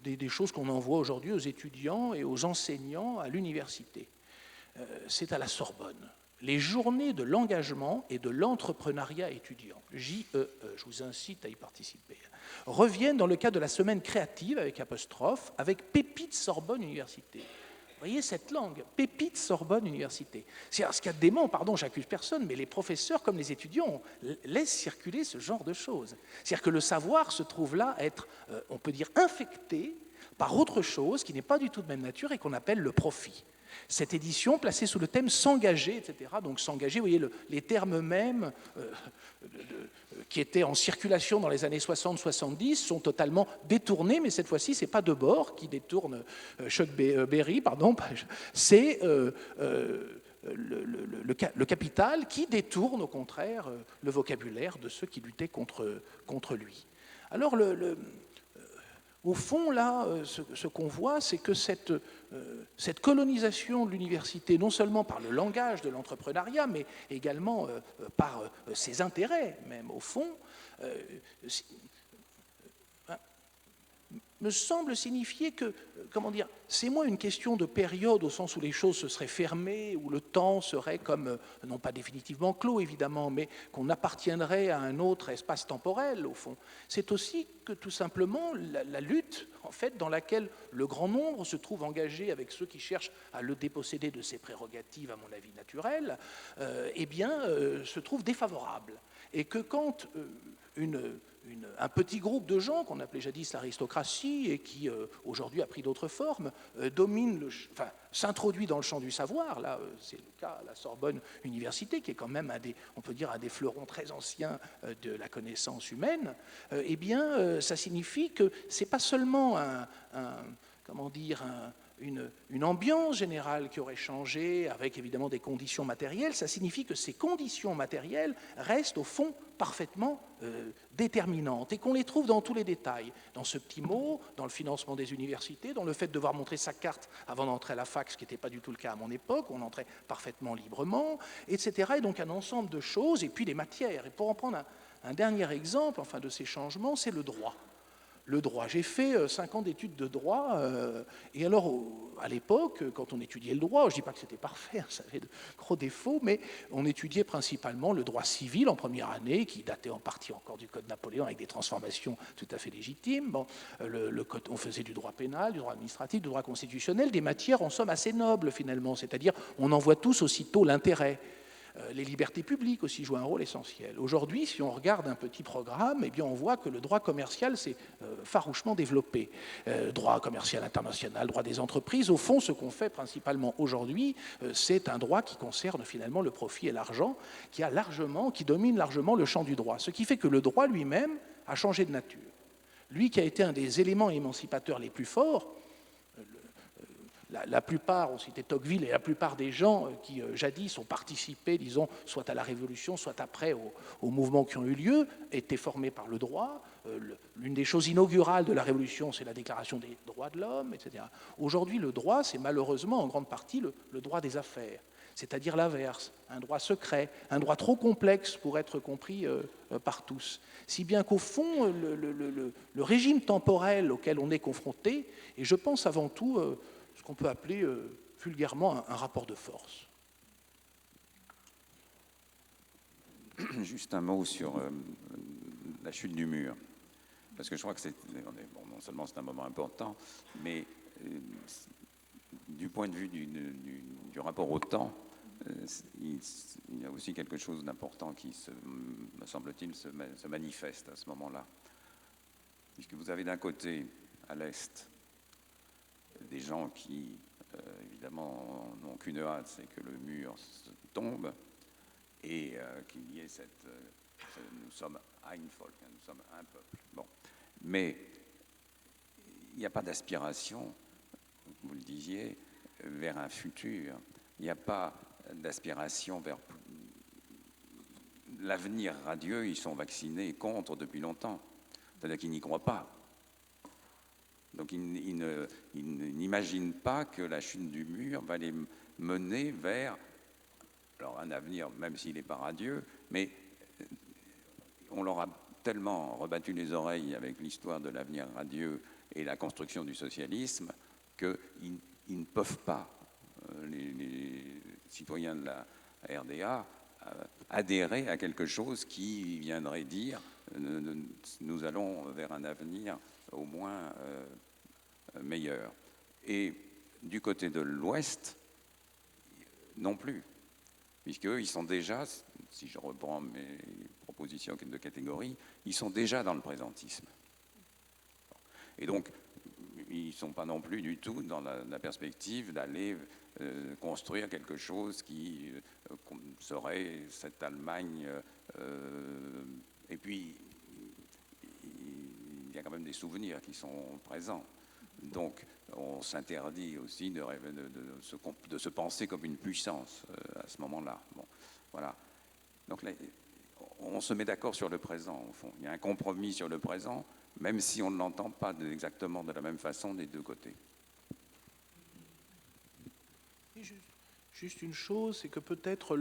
des choses qu'on envoie aujourd'hui aux étudiants et aux enseignants à l'université. C'est à la Sorbonne. Les journées de l'engagement et de l'entrepreneuriat étudiant, JEE, je vous incite à y participer, reviennent dans le cadre de la semaine créative avec apostrophe, avec Pépite Sorbonne Université. Vous voyez cette langue, Pépite Sorbonne Université. Ce qu'il y a de dément, pardon, j'accuse personne, mais les professeurs comme les étudiants laissent circuler ce genre de choses. C'est-à-dire que le savoir se trouve là à être, on peut dire, infecté par autre chose qui n'est pas du tout de même nature et qu'on appelle le profit. Cette édition, placée sous le thème « s'engager », etc., donc s'engager, vous voyez, les termes mêmes qui étaient en circulation dans les années 60-70 sont totalement détournés, mais cette fois-ci, ce n'est pas Debord qui détourne Berry, pardon, c'est le capital qui détourne, au contraire, le vocabulaire de ceux qui luttaient contre lui. Alors, au fond, là, ce qu'on voit, c'est que cette colonisation de l'université, non seulement par le langage de l'entrepreneuriat, mais également par ses intérêts, même au fond, me semble signifier que, comment dire, c'est moins une question de période au sens où les choses se seraient fermées, où le temps serait comme, non pas définitivement clos évidemment, mais qu'on appartiendrait à un autre espace temporel au fond. C'est aussi que tout simplement la lutte, en fait, dans laquelle le grand nombre se trouve engagé avec ceux qui cherchent à le déposséder de ses prérogatives, à mon avis naturelles, se trouve défavorable. Et que quand un petit groupe de gens qu'on appelait jadis l'aristocratie et qui aujourd'hui a pris d'autres formes, s'introduit dans le champ du savoir. Là, c'est le cas à la Sorbonne Université, qui est quand même on peut dire un des fleurons très anciens de la connaissance humaine. Ça signifie que c'est pas seulement une ambiance générale qui aurait changé avec évidemment des conditions matérielles, ça signifie que ces conditions matérielles restent au fond parfaitement déterminantes et qu'on les trouve dans tous les détails, dans ce petit mot, dans le financement des universités, dans le fait de devoir montrer sa carte avant d'entrer à la fac, ce qui n'était pas du tout le cas à mon époque, on entrait parfaitement librement, etc. Et donc un ensemble de choses, et puis les matières. Et pour en prendre un dernier exemple de ces changements, c'est le droit. Le droit. J'ai fait 5 ans d'études de droit, et alors à l'époque, quand on étudiait le droit, je ne dis pas que c'était parfait, ça avait de gros défauts, mais on étudiait principalement le droit civil en première année, qui datait en partie encore du Code Napoléon, avec des transformations tout à fait légitimes. On faisait du droit pénal, du droit administratif, du droit constitutionnel, des matières en somme assez nobles finalement, c'est-à-dire on en voit tous aussitôt l'intérêt. Les libertés publiques aussi jouent un rôle essentiel. Aujourd'hui, si on regarde un petit programme, on voit que le droit commercial s'est farouchement développé. Droit commercial international, droit des entreprises. Au fond, ce qu'on fait principalement aujourd'hui, c'est un droit qui concerne finalement le profit et l'argent, qui domine largement le champ du droit. Ce qui fait que le droit lui-même a changé de nature. Lui qui a été un des éléments émancipateurs les plus forts, la plupart, on citait Tocqueville, et la plupart des gens qui jadis ont participé, disons, soit à la Révolution, soit après aux mouvements qui ont eu lieu, étaient formés par le droit. L'une des choses inaugurales de la Révolution, c'est la Déclaration des droits de l'homme, etc. Aujourd'hui, le droit, c'est malheureusement en grande partie le droit des affaires, c'est-à-dire l'inverse, un droit secret, un droit trop complexe pour être compris par tous. Si bien qu'au fond, le régime temporel auquel on est confronté, et je pense avant tout ce qu'on peut appeler vulgairement un rapport de force. Juste un mot sur la chute du mur, parce que je crois que non seulement c'est un moment important, mais du point de vue du rapport au temps, il y a aussi quelque chose d'important qui, me semble-t-il, se manifeste à ce moment-là. Puisque vous avez d'un côté, à l'Est, des gens qui, évidemment, n'ont qu'une hâte, c'est que le mur tombe et qu'il y ait nous sommes ein Volk, nous sommes un peuple. Bon. Mais il n'y a pas d'aspiration, vous le disiez, vers un futur. Il n'y a pas d'aspiration vers l'avenir radieux. Ils sont vaccinés contre depuis longtemps. C'est-à-dire qu'ils n'y croient pas. Donc ils n'imaginent pas que la chute du mur va les mener vers un avenir, même s'il n'est pas radieux, mais on leur a tellement rebattu les oreilles avec l'histoire de l'avenir radieux et la construction du socialisme qu'ils ne peuvent pas, les citoyens de la RDA, adhérer à quelque chose qui viendrait dire nous allons vers un avenir au moins meilleur. Et du côté de l'Ouest, non plus, puisqu'eux, ils sont déjà, si je reprends mes propositions de catégorie, ils sont déjà dans le présentisme. Et donc, ils ne sont pas non plus du tout dans la perspective d'aller construire quelque chose qui serait cette Allemagne. Et puis, il y a quand même des souvenirs qui sont présents. Donc, on s'interdit aussi de se penser comme une puissance à ce moment-là. Bon, voilà. Donc, là, on se met d'accord sur le présent, au fond. Il y a un compromis sur le présent, même si on ne l'entend pas exactement de la même façon des deux côtés. Et juste une chose, c'est que peut-être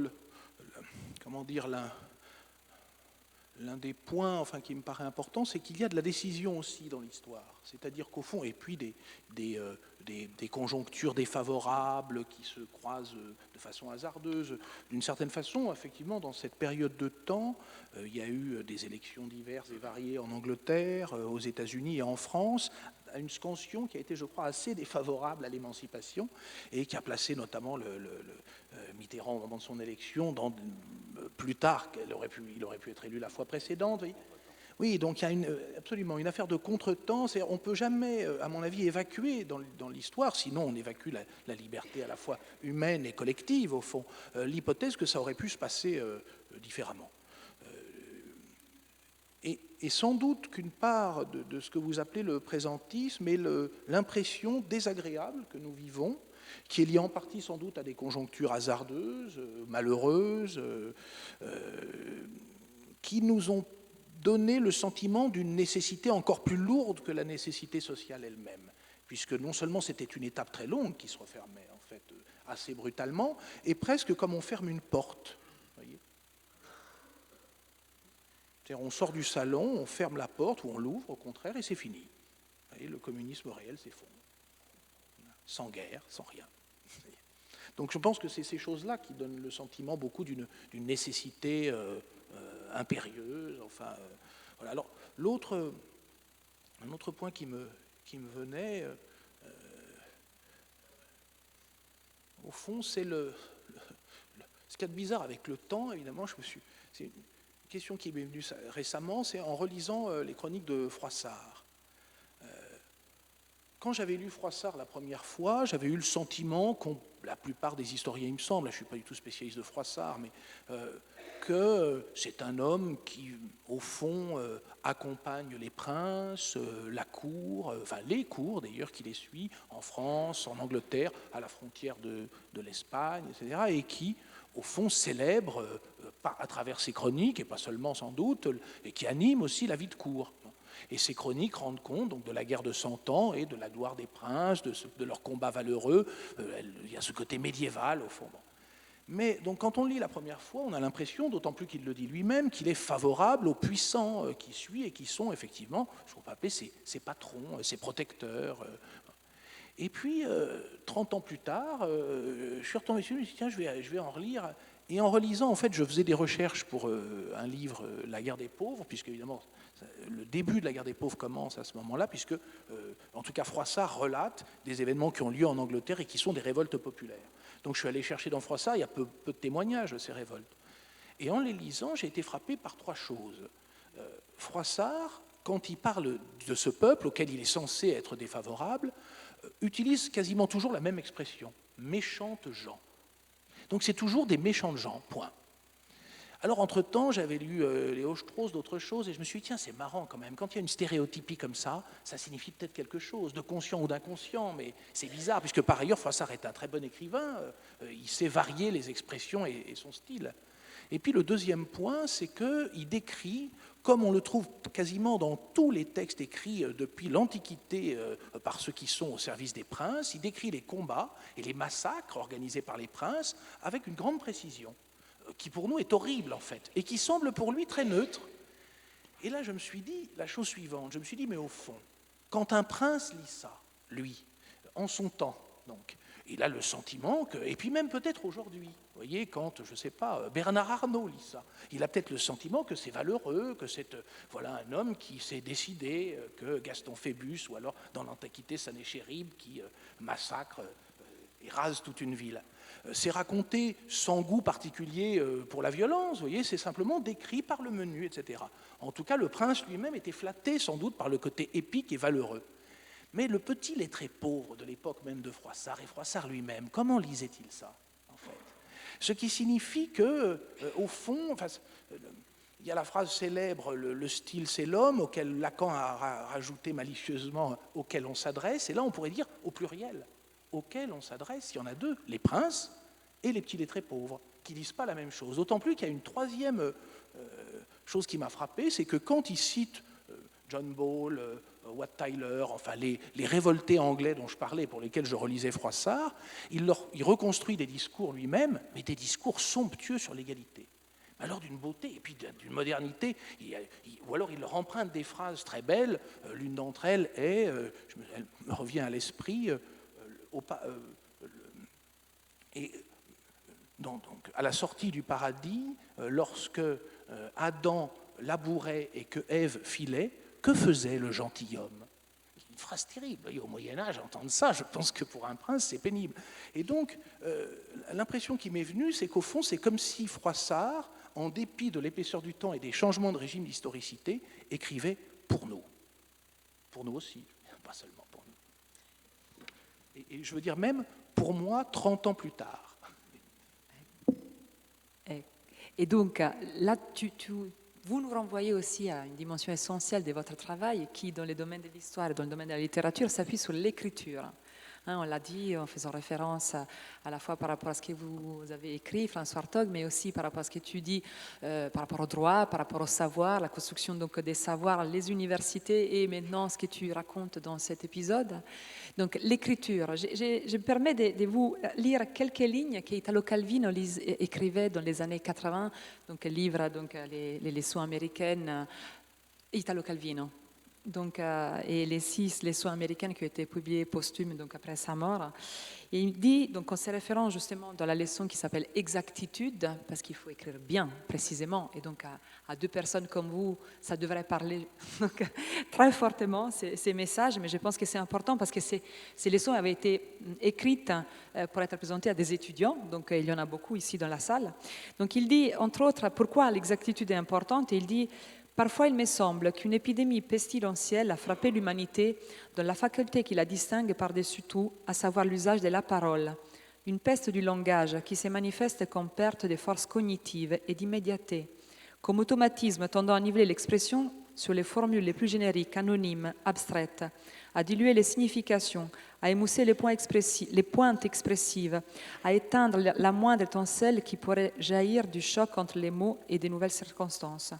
l'un des points enfin, qui me paraît important, c'est qu'il y a de la décision aussi dans l'histoire. C'est-à-dire qu'au fond, et puis des conjonctures défavorables qui se croisent de façon hasardeuse. D'une certaine façon, effectivement, dans cette période de temps, il y a eu des élections diverses et variées en Angleterre, aux États-Unis et en France, à une scansion qui a été, je crois, assez défavorable à l'émancipation et qui a placé notamment Mitterrand au moment de son élection plus tard, il aurait pu être élu la fois précédente. Oui, donc il y a absolument une affaire de contretemps. On ne peut jamais, à mon avis, évacuer dans l'histoire, sinon on évacue la liberté à la fois humaine et collective, au fond, l'hypothèse que ça aurait pu se passer différemment. Et sans doute qu'une part de ce que vous appelez le présentisme est l'impression désagréable que nous vivons, qui est liée en partie sans doute à des conjonctures hasardeuses, malheureuses, qui nous ont donné le sentiment d'une nécessité encore plus lourde que la nécessité sociale elle-même, puisque non seulement c'était une étape très longue qui se refermait en fait assez brutalement, et presque comme on ferme une porte. On sort du salon, on ferme la porte ou on l'ouvre au contraire et c'est fini. Et le communisme réel s'effondre. Sans guerre, sans rien. Donc je pense que c'est ces choses-là qui donnent le sentiment beaucoup d'une nécessité impérieuse. Enfin, voilà. Alors un autre point qui me venait, au fond, c'est ce qu'il y a de bizarre avec le temps, évidemment, c'est une question qui m'est venue récemment, c'est en relisant les chroniques de Froissart. Quand j'avais lu Froissart la première fois, j'avais eu le sentiment la plupart des historiens, il me semble, je ne suis pas du tout spécialiste de Froissart, mais que c'est un homme qui, au fond, accompagne les princes, la cour, enfin les cours d'ailleurs, qui les suit en France, en Angleterre, à la frontière de l'Espagne, etc., et qui, au fond, célèbre à travers ses chroniques, et pas seulement sans doute, et qui anime aussi la vie de cour. Et ces chroniques rendent compte donc, de la guerre de 100 ans et de la gloire des princes, de leurs combats valeureux. Il y a ce côté médiéval, au fond. Mais donc, quand on le lit la première fois, on a l'impression, d'autant plus qu'il le dit lui-même, qu'il est favorable aux puissants qui suivent et qui sont effectivement, je ne peux pas appeler ses patrons, ses protecteurs. Et puis, 30 ans plus tard, je suis retombé dessus, je me suis dit, tiens, je vais en relire. Et en relisant, en fait, je faisais des recherches pour un livre, La guerre des pauvres, puisque évidemment, le début de la guerre des pauvres commence à ce moment-là, puisque, en tout cas, Froissart relate des événements qui ont lieu en Angleterre et qui sont des révoltes populaires. Donc, je suis allé chercher dans Froissart, il y a peu de témoignages de ces révoltes. Et en les lisant, j'ai été frappé par trois choses. Froissart, quand il parle de ce peuple auquel il est censé être défavorable, utilise quasiment toujours la même expression, méchantes gens. Donc c'est toujours des méchantes gens, point. Alors entre-temps, j'avais lu Léo-Strauss, d'autres choses, et je me suis dit, tiens, c'est marrant quand même, quand il y a une stéréotypie comme ça signifie peut-être quelque chose, de conscient ou d'inconscient, mais c'est bizarre, puisque par ailleurs, Froissart est un très bon écrivain, il sait varier les expressions et son style. Et puis le deuxième point, c'est qu'il décrit, comme on le trouve quasiment dans tous les textes écrits depuis l'Antiquité par ceux qui sont au service des princes, il décrit les combats et les massacres organisés par les princes avec une grande précision, qui pour nous est horrible en fait, et qui semble pour lui très neutre. Et là je me suis dit la chose suivante, je me suis dit mais au fond, quand un prince lit ça, lui, en son temps, donc, il a le sentiment que, et puis même peut-être aujourd'hui, vous voyez, quand, je ne sais pas, Bernard Arnault lit ça, il a peut-être le sentiment que c'est valeureux, que c'est voilà, un homme qui s'est décidé, que Gaston Phébus, ou alors dans l'Antiquité, Sanéchérib, qui massacre et rase toute une ville. C'est raconté sans goût particulier pour la violence, vous voyez, c'est simplement décrit par le menu, etc. En tout cas, le prince lui-même était flatté sans doute par le côté épique et valeureux. Mais le petit lettré pauvre de l'époque même de Froissart, et Froissart lui-même, comment lisait-il ça, en fait? Ce qui signifie que, au fond, enfin, il y a la phrase célèbre, le style c'est l'homme, auquel Lacan a rajouté malicieusement, auquel on s'adresse, et là on pourrait dire au pluriel, auquel on s'adresse, il y en a deux, les princes et les petits lettrés pauvres, qui ne disent pas la même chose. D'autant plus qu'il y a une troisième chose qui m'a frappé, c'est que quand il cite John Ball, Wat Tyler, enfin les révoltés anglais dont je parlais, pour lesquels je relisais Froissart, il reconstruit des discours lui-même, mais des discours somptueux sur l'égalité. alors d'une beauté et puis d'une modernité. Ou alors il leur emprunte des phrases très belles. L'une d'entre elles est, elle me revient à l'esprit, donc, à la sortie du paradis, lorsque Adam labourait et que Ève filait, que faisait le gentilhomme? Une phrase terrible. Au Moyen-Âge, entendre ça, je pense que pour un prince, c'est pénible. Et donc, l'impression qui m'est venue, c'est qu'au fond, c'est comme si Froissart, en dépit de l'épaisseur du temps et des changements de régime d'historicité, écrivait pour nous. Pour nous aussi, pas seulement pour nous. Et je veux dire même, pour moi, 30 ans plus tard. Et donc, là, vous nous renvoyez aussi à une dimension essentielle de votre travail qui, dans le domaine de l'histoire et dans le domaine de la littérature, s'appuie sur l'écriture. On l'a dit en faisant référence à la fois par rapport à ce que vous avez écrit, François Hartog, mais aussi par rapport à ce que tu dis par rapport au droit, par rapport au savoir, la construction donc, des savoirs, les universités et maintenant ce que tu racontes dans cet épisode. Donc l'écriture, je me permets de vous lire quelques lignes qu'Italo Calvino écrivait dans les années 80, donc un livre, donc, les leçons américaines, Italo Calvino. Donc, et les 6 leçons américaines qui ont été publiées posthumes donc après sa mort. Et il dit, donc en se référant justement dans la leçon qui s'appelle Exactitude, parce qu'il faut écrire bien, précisément, et donc à 2 personnes comme vous, ça devrait parler donc, très fortement ces messages, mais je pense que c'est important parce que ces leçons avaient été écrites pour être présentées à des étudiants, donc il y en a beaucoup ici dans la salle. Donc il dit, entre autres, pourquoi l'exactitude est importante, et il dit: parfois, il me semble qu'une épidémie pestilentielle a frappé l'humanité dans la faculté qui la distingue par-dessus tout, à savoir l'usage de la parole. Une peste du langage qui se manifeste comme perte de force cognitive et d'immédiateté, comme automatisme tendant à niveler l'expression sur les formules les plus génériques, anonymes, abstraites, à diluer les significations, à émousser les pointes expressives, à éteindre la moindre étincelle qui pourrait jaillir du choc entre les mots et des nouvelles circonstances.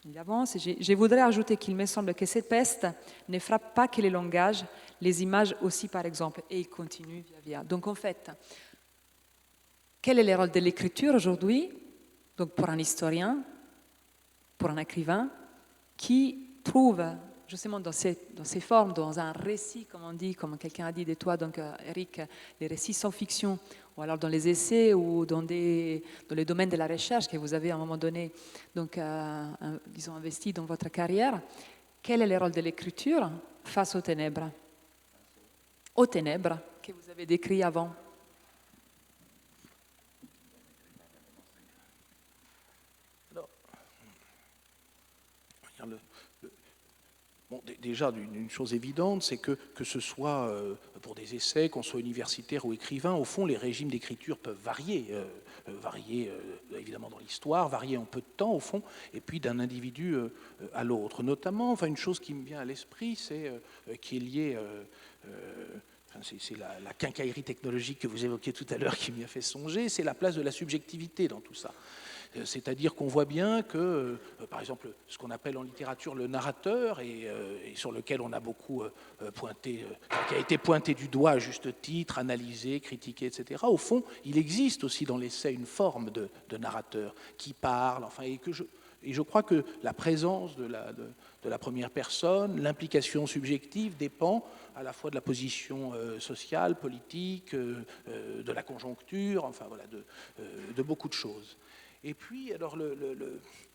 Il avance, et je voudrais ajouter qu'il me semble que cette peste ne frappe pas que les langages, les images aussi par exemple, et il continue via. Donc en fait, quel est le rôle de l'écriture aujourd'hui? Donc pour un historien, pour un écrivain, qui trouve justement dans ces formes, dans un récit, comme on dit, comme quelqu'un a dit de toi, donc Eric, les récits sans fiction, ou alors dans les essais ou dans les domaines de la recherche que vous avez à un moment donné, donc, disons, investi dans votre carrière, quel est le rôle de l'écriture face aux ténèbres? Aux ténèbres que vous avez décrites avant. Alors, bon, déjà, une chose évidente, c'est que ce soit pour des essais, qu'on soit universitaire ou écrivain, au fond, les régimes d'écriture peuvent varier. Varier évidemment dans l'histoire, varier en peu de temps, au fond, et puis d'un individu à l'autre. Notamment, enfin, une chose qui me vient à l'esprit, c'est qui est liée... c'est la quincaillerie technologique que vous évoquiez tout à l'heure qui m'y a fait songer, c'est la place de la subjectivité dans tout ça. C'est-à-dire qu'on voit bien que, par exemple, ce qu'on appelle en littérature le narrateur, et sur lequel on a beaucoup pointé, qui a été pointé du doigt à juste titre, analysé, critiqué, etc., au fond, il existe aussi dans l'essai une forme de narrateur qui parle, enfin, et je crois que la présence de la première personne, l'implication subjective dépend à la fois de la position sociale, politique, de la conjoncture, enfin voilà, de beaucoup de choses. Et puis, alors,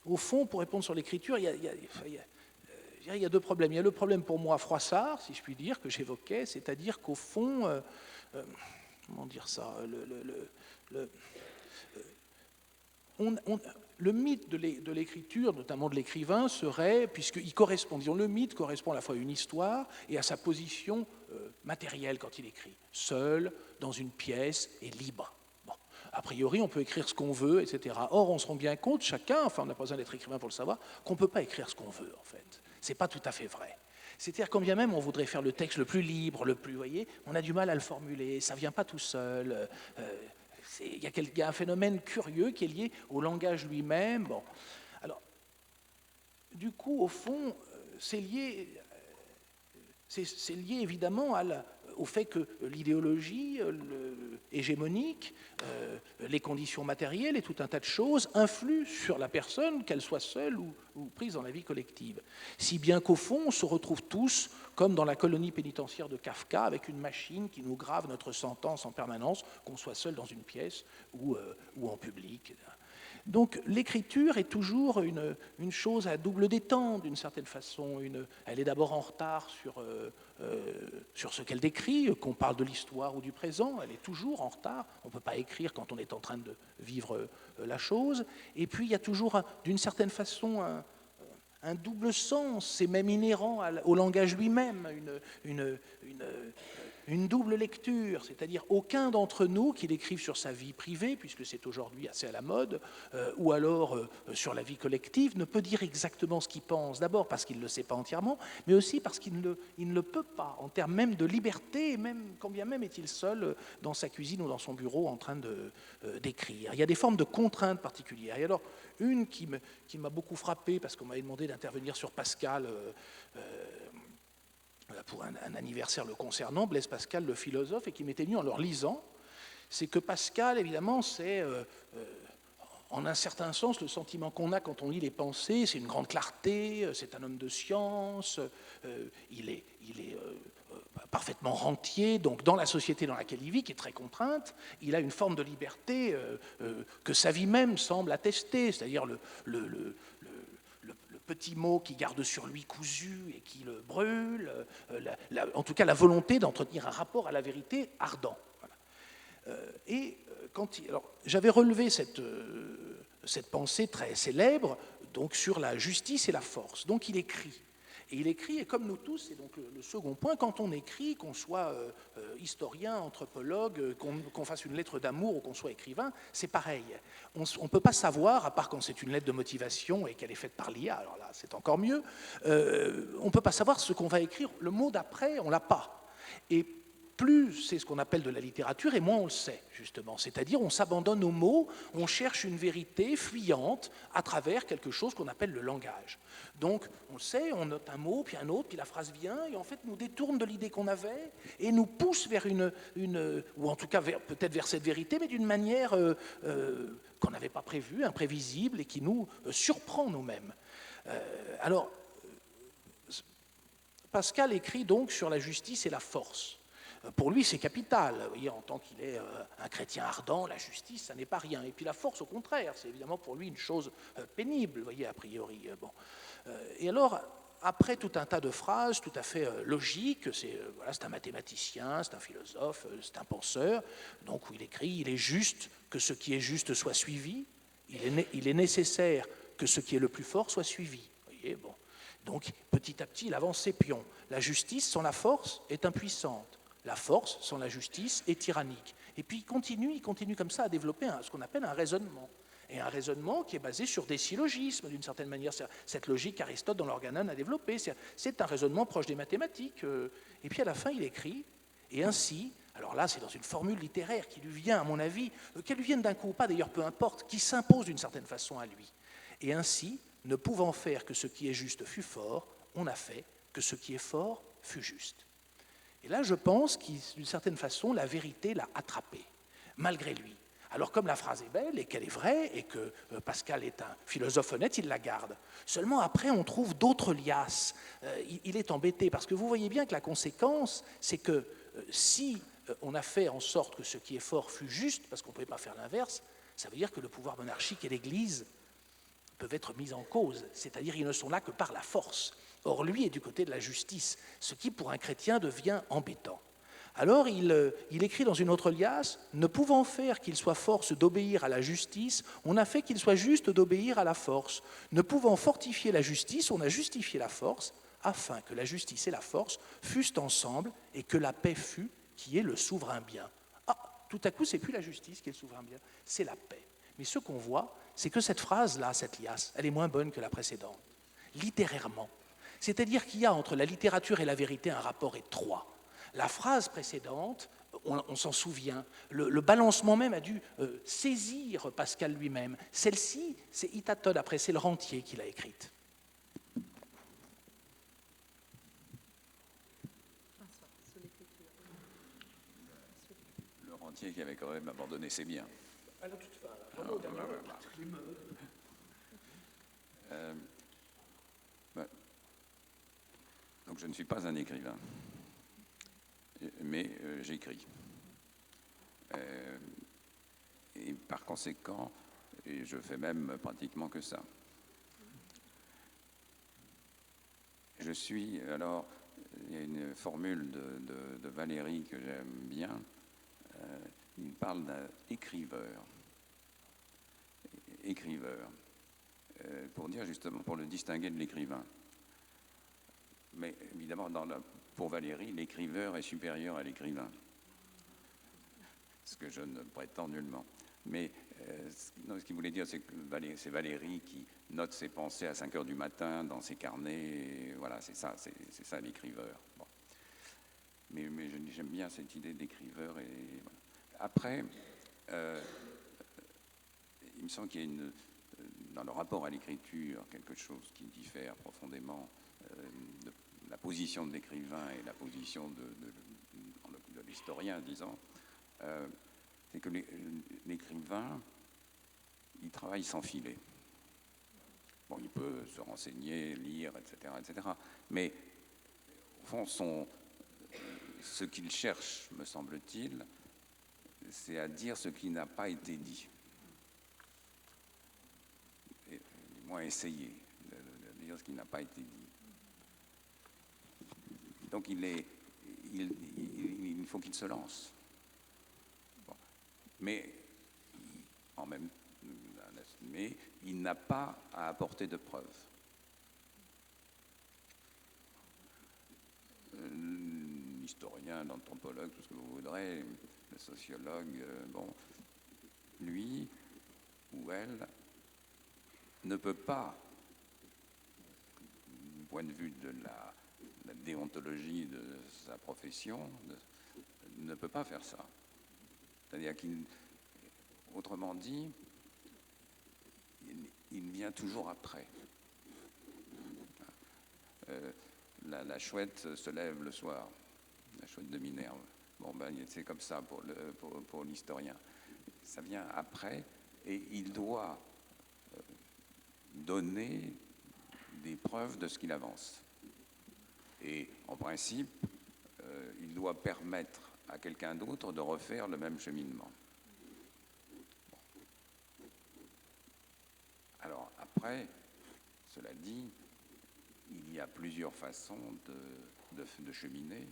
au fond, pour répondre sur l'écriture, il y a 2 problèmes. Il y a le problème pour moi Froissart, si je puis dire, que j'évoquais, c'est-à-dire qu'au fond, comment dire ça, le mythe de l'écriture, notamment de l'écrivain, serait, puisqu'il correspond, disons, le mythe correspond à la fois à une histoire et à sa position matérielle quand il écrit, seul, dans une pièce et libre. Bon. A priori, on peut écrire ce qu'on veut, etc. Or, on se rend bien compte, chacun, enfin, on n'a pas besoin d'être écrivain pour le savoir, qu'on ne peut pas écrire ce qu'on veut, en fait. Ce n'est pas tout à fait vrai. C'est-à-dire, quand bien même on voudrait faire le texte le plus libre, le plus, vous voyez, on a du mal à le formuler, ça ne vient pas tout seul. Il y a un phénomène curieux qui est lié au langage lui-même. Bon. Alors, du coup, au fond, c'est lié évidemment au fait que l'idéologie hégémonique, les conditions matérielles et tout un tas de choses influent sur la personne, qu'elle soit seule ou prise dans la vie collective. Si bien qu'au fond, on se retrouve tous, comme dans la colonie pénitentiaire de Kafka, avec une machine qui nous grave notre sentence en permanence, qu'on soit seul dans une pièce ou en public. Donc l'écriture est toujours une chose à double détente, d'une certaine façon. Elle est d'abord en retard sur ce qu'elle décrit, qu'on parle de l'histoire ou du présent, elle est toujours en retard. On ne peut pas écrire quand on est en train de vivre la chose. Et puis il y a toujours, d'une certaine façon, un double sens, c'est même inhérent au langage lui-même, une double lecture, c'est-à-dire aucun d'entre nous qui l'écrive sur sa vie privée, puisque c'est aujourd'hui assez à la mode, ou alors sur la vie collective, ne peut dire exactement ce qu'il pense, d'abord parce qu'il ne le sait pas entièrement, mais aussi parce qu'il ne le peut pas, en termes même de liberté, même quand bien même est-il seul dans sa cuisine ou dans son bureau en train d'écrire. Il y a des formes de contraintes particulières. Et alors, une qui m'a beaucoup frappé, parce qu'on m'avait demandé d'intervenir sur Pascal pour un anniversaire le concernant, Blaise Pascal, le philosophe, et qui m'était venu en le lisant, c'est que Pascal, évidemment, c'est, en un certain sens, le sentiment qu'on a quand on lit les pensées, c'est une grande clarté, c'est un homme de science, il est parfaitement rentier, donc dans la société dans laquelle il vit, qui est très contrainte, il a une forme de liberté que sa vie même semble attester, c'est-à-dire le petit mot qui garde sur lui cousu et qui le brûle, en tout cas la volonté d'entretenir un rapport à la vérité ardent. Voilà. Alors, j'avais relevé cette pensée très célèbre donc, sur la justice et la force. Donc il écrit. Et il écrit, et comme nous tous, c'est donc le second point, quand on écrit, qu'on soit historien, anthropologue, qu'on fasse une lettre d'amour ou qu'on soit écrivain, c'est pareil. On ne peut pas savoir, à part quand c'est une lettre de motivation et qu'elle est faite par l'IA, alors là c'est encore mieux, on ne peut pas savoir ce qu'on va écrire. Le mot d'après, on ne l'a pas. Et plus c'est ce qu'on appelle de la littérature, et moins on le sait, justement. C'est-à-dire, on s'abandonne aux mots, on cherche une vérité fuyante à travers quelque chose qu'on appelle le langage. Donc, on le sait, on note un mot, puis un autre, puis la phrase vient, et en fait, nous détourne de l'idée qu'on avait, et nous pousse vers ou en tout cas, peut-être vers cette vérité, mais d'une manière qu'on n'avait pas prévue, imprévisible, et qui nous surprend nous-mêmes. Alors, Pascal écrit donc sur la justice et la force. Pour lui, c'est capital. Vous voyez, en tant qu'il est un chrétien ardent, la justice, ça n'est pas rien. Et puis la force, au contraire, c'est évidemment pour lui une chose pénible, vous voyez, a priori. Bon. Et alors, après tout un tas de phrases tout à fait logiques, c'est un mathématicien, c'est un philosophe, c'est un penseur, donc où il écrit « Il est juste que ce qui est juste soit suivi, il est nécessaire que ce qui est le plus fort soit suivi. » Vous voyez, bon. Donc, petit à petit, il avance ses pions. La justice, sans la force, est impuissante. La force, sans la justice, est tyrannique. Et puis il continue comme ça à développer ce qu'on appelle un raisonnement. Et un raisonnement qui est basé sur des syllogismes, d'une certaine manière. Cette logique qu'Aristote, dans l'Organon, a développée. C'est un raisonnement proche des mathématiques. Et puis à la fin, il écrit, et ainsi, alors là, c'est dans une formule littéraire qui lui vient, à mon avis, qu'elle lui vienne d'un coup ou pas, d'ailleurs, peu importe, qui s'impose d'une certaine façon à lui. Et ainsi, ne pouvant faire que ce qui est juste fût fort, on a fait que ce qui est fort fût juste. Et là, je pense que d'une certaine façon, la vérité l'a attrapé, malgré lui. Alors, comme la phrase est belle et qu'elle est vraie, et que Pascal est un philosophe honnête, il la garde. Seulement, après, on trouve d'autres liasses. Il est embêté, parce que vous voyez bien que la conséquence, c'est que si on a fait en sorte que ce qui est fort fût juste, parce qu'on ne pouvait pas faire l'inverse, ça veut dire que le pouvoir monarchique et l'Église peuvent être mis en cause, c'est-à-dire ils ne sont là que par la force. Or, lui est du côté de la justice, ce qui, pour un chrétien, devient embêtant. Alors, il écrit dans une autre liasse, « Ne pouvant faire qu'il soit force d'obéir à la justice, on a fait qu'il soit juste d'obéir à la force. Ne pouvant fortifier la justice, on a justifié la force, afin que la justice et la force fussent ensemble et que la paix fût, qui est le souverain bien. » Ah, tout à coup, c'est plus la justice qui est le souverain bien, c'est la paix. Mais ce qu'on voit, c'est que cette phrase-là, cette liasse, elle est moins bonne que la précédente, littérairement. C'est-à-dire qu'il y a entre la littérature et la vérité un rapport étroit. La phrase précédente, on s'en souvient, le balancement même a dû saisir Pascal lui-même. Celle-ci, c'est Itatone, après c'est le rentier qui l'a écrite. Charpentier qui avait quand même abandonné ses biens. Donc je ne suis pas un écrivain, mais j'écris. Et par conséquent, et je fais même pratiquement que ça. Je suis, alors, il y a une formule de Valéry que j'aime bien, il parle d'un écriveur. Écriveur, pour dire justement, pour le distinguer de l'écrivain. Mais évidemment, pour Valéry, l'écriveur est supérieur à l'écrivain. Ce que je ne prétends nullement. Mais ce qu'il voulait dire, c'est que c'est Valéry qui note ses pensées à 5 heures du matin dans ses carnets. Et voilà, c'est ça l'écriveur. Bon. Mais j'aime bien cette idée d'écriveur. Et voilà. Après, il me semble qu'il y a dans le rapport à l'écriture quelque chose qui diffère profondément de la position de l'écrivain et la position de l'historien, disons. C'est que l'écrivain, il travaille sans filet. Bon, il peut se renseigner, lire, etc., etc. Mais au fond, ce qu'il cherche, me semble-t-il, c'est à dire ce qui n'a pas été dit. Et, du moins, essayer de dire ce qui n'a pas été dit. Donc, il faut qu'il se lance. Mais il n'a pas à apporter de preuves. L'historien, l'anthropologue, tout ce que vous voudrez, le sociologue, lui ou elle ne peut pas, du point de vue de la déontologie de sa profession, ne peut pas faire ça. C'est-à-dire autrement dit, il vient toujours après. La chouette se lève le soir, la chouette de Minerve. Bon, c'est comme ça pour l'historien. Ça vient après et il doit donner des preuves de ce qu'il avance. Et en principe, il doit permettre à quelqu'un d'autre de refaire le même cheminement. Bon. Alors après, cela dit, il y a plusieurs façons de cheminer,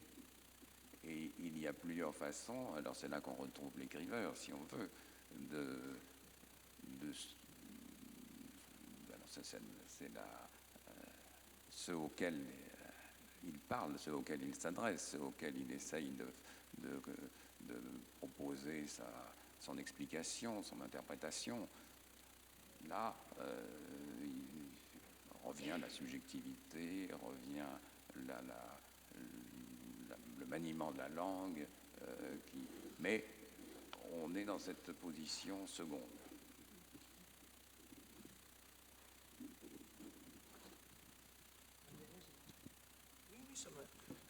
et il y a plusieurs façons, alors c'est là qu'on retrouve l'écriveur, si on veut, c'est ceux auxquels il parle, ceux auxquels il s'adresse, ceux auxquels il essaye de proposer son explication, son interprétation. Là, il revient la subjectivité, revient le maniement de la langue, mais on est dans cette position seconde.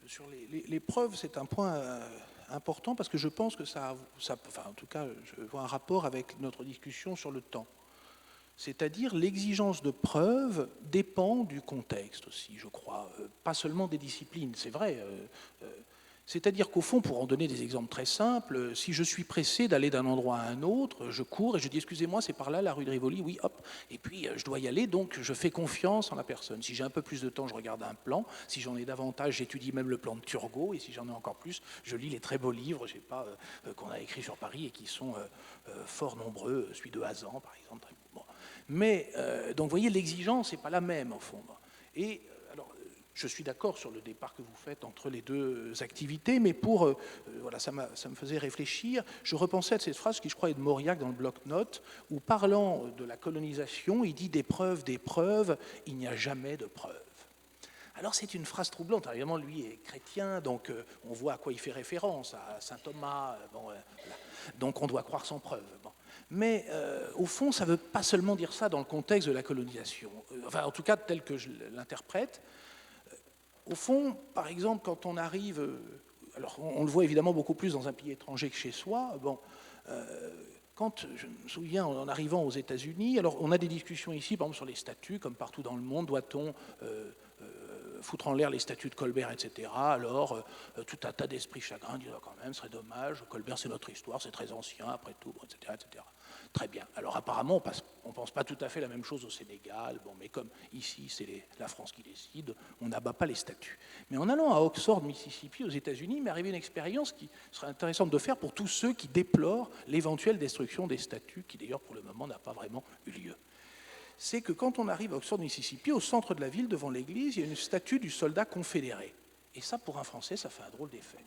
Sur les preuves, c'est un point important parce que je pense que enfin, en tout cas, je vois un rapport avec notre discussion sur le temps. C'est-à-dire l'exigence de preuves dépend du contexte aussi, je crois, pas seulement des disciplines, c'est vrai. C'est-à-dire qu'au fond, pour en donner des exemples très simples, si je suis pressé d'aller d'un endroit à un autre, je cours et je dis « excusez-moi, c'est par là, la rue de Rivoli ?» Oui, hop, et puis je dois y aller, donc je fais confiance en la personne. Si j'ai un peu plus de temps, je regarde un plan. Si j'en ai davantage, j'étudie même le plan de Turgot, et si j'en ai encore plus, je lis les très beaux livres, je sais pas, qu'on a écrits sur Paris et qui sont fort nombreux, celui de Hazan, par exemple. Bon. Mais, donc vous voyez, l'exigence n'est pas la même, au fond. Et je suis d'accord sur le départ que vous faites entre les deux activités, mais voilà, ça me faisait réfléchir. Je repensais à cette phrase qui, je crois, est de Mauriac dans le bloc-notes, où parlant de la colonisation, il dit « des preuves, il n'y a jamais de preuves ». Alors c'est une phrase troublante. Alors, évidemment, lui est chrétien, donc on voit à quoi il fait référence, à saint Thomas, voilà. Donc on doit croire sans preuve. Bon. Mais au fond, ça ne veut pas seulement dire ça dans le contexte de la colonisation. Enfin, en tout cas, tel que je l'interprète. Au fond, par exemple, quand on arrive alors on le voit évidemment beaucoup plus dans un pays étranger que chez soi. Bon, quand, je me souviens, en arrivant aux États-Unis, alors on a des discussions ici, par exemple, sur les statuts, comme partout dans le monde, doit-on foutre en l'air les statuts de Colbert, etc. Alors, tout un tas d'esprits chagrins disent quand même, ce serait dommage, Colbert c'est notre histoire, c'est très ancien, après tout, etc., etc. Très bien. Alors apparemment, on ne pense pas tout à fait la même chose au Sénégal, bon, mais comme ici c'est la France qui décide, on n'abat pas les statuts. Mais en allant à Oxford, Mississippi, aux États-Unis, il m'est arrivé une expérience qui serait intéressante de faire pour tous ceux qui déplorent l'éventuelle destruction des statuts, qui d'ailleurs pour le moment n'a pas vraiment eu lieu. C'est que quand on arrive à Oxford, Mississippi, au centre de la ville, devant l'église, il y a une statue du soldat confédéré. Et ça, pour un Français, ça fait un drôle d'effet.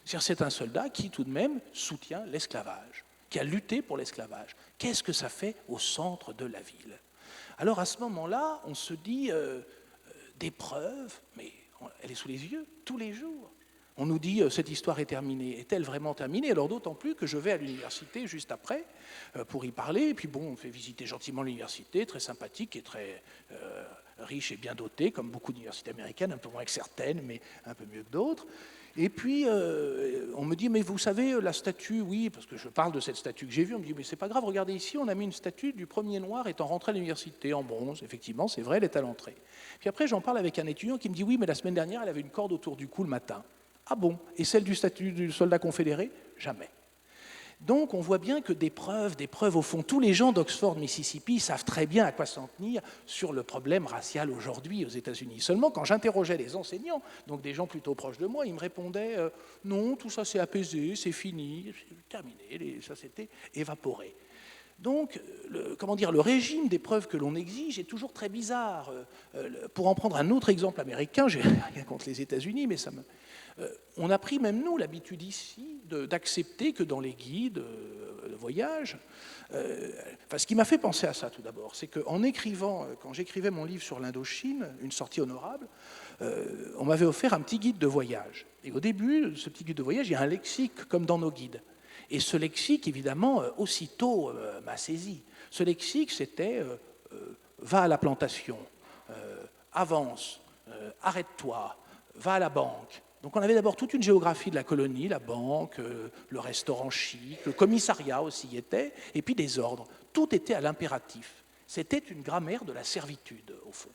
C'est un soldat qui, tout de même, soutient l'esclavage, qui a lutté pour l'esclavage. Qu'est-ce que ça fait au centre de la ville? Alors, à ce moment-là, on se dit, des preuves, mais elle est sous les yeux, tous les jours. On nous dit, cette histoire est terminée. Est-elle vraiment terminée? Alors d'autant plus que je vais à l'université juste après pour y parler. Et puis bon, on fait visiter gentiment l'université, très sympathique et très riche et bien dotée, comme beaucoup d'universités américaines, un peu moins que certaines, mais un peu mieux que d'autres. Et puis, on me dit, mais vous savez, la statue, oui, parce que je parle de cette statue que j'ai vue, on me dit, mais c'est pas grave, regardez ici, on a mis une statue du premier noir étant rentré à l'université en bronze. Effectivement, c'est vrai, elle est à l'entrée. Puis après, j'en parle avec un étudiant qui me dit, oui, mais la semaine dernière, elle avait une corde autour du cou le matin. Ah bon? Et celle du statut du soldat confédéré? Jamais. Donc on voit bien que des preuves, au fond, tous les gens d'Oxford, Mississippi savent très bien à quoi s'en tenir sur le problème racial aujourd'hui aux États-Unis. Seulement quand j'interrogeais les enseignants, donc des gens plutôt proches de moi, ils me répondaient non, tout ça c'est apaisé, c'est fini, c'est terminé, ça s'était évaporé. Donc, le régime des preuves que l'on exige est toujours très bizarre. Pour en prendre un autre exemple américain, j'ai rien contre les États-Unis, mais on a pris même nous l'habitude ici d'accepter que dans les guides de voyage, ce qui m'a fait penser à ça tout d'abord, c'est qu'en écrivant, quand j'écrivais mon livre sur l'Indochine, Une sortie honorable, on m'avait offert un petit guide de voyage. Et au début, ce petit guide de voyage, il y a un lexique comme dans nos guides. Et ce lexique, évidemment, aussitôt m'a saisi. Ce lexique, c'était va à la plantation, avance, arrête-toi, va à la banque. Donc on avait d'abord toute une géographie de la colonie, la banque, le restaurant chic, le commissariat aussi y était, et puis des ordres. Tout était à l'impératif. C'était une grammaire de la servitude, au fond.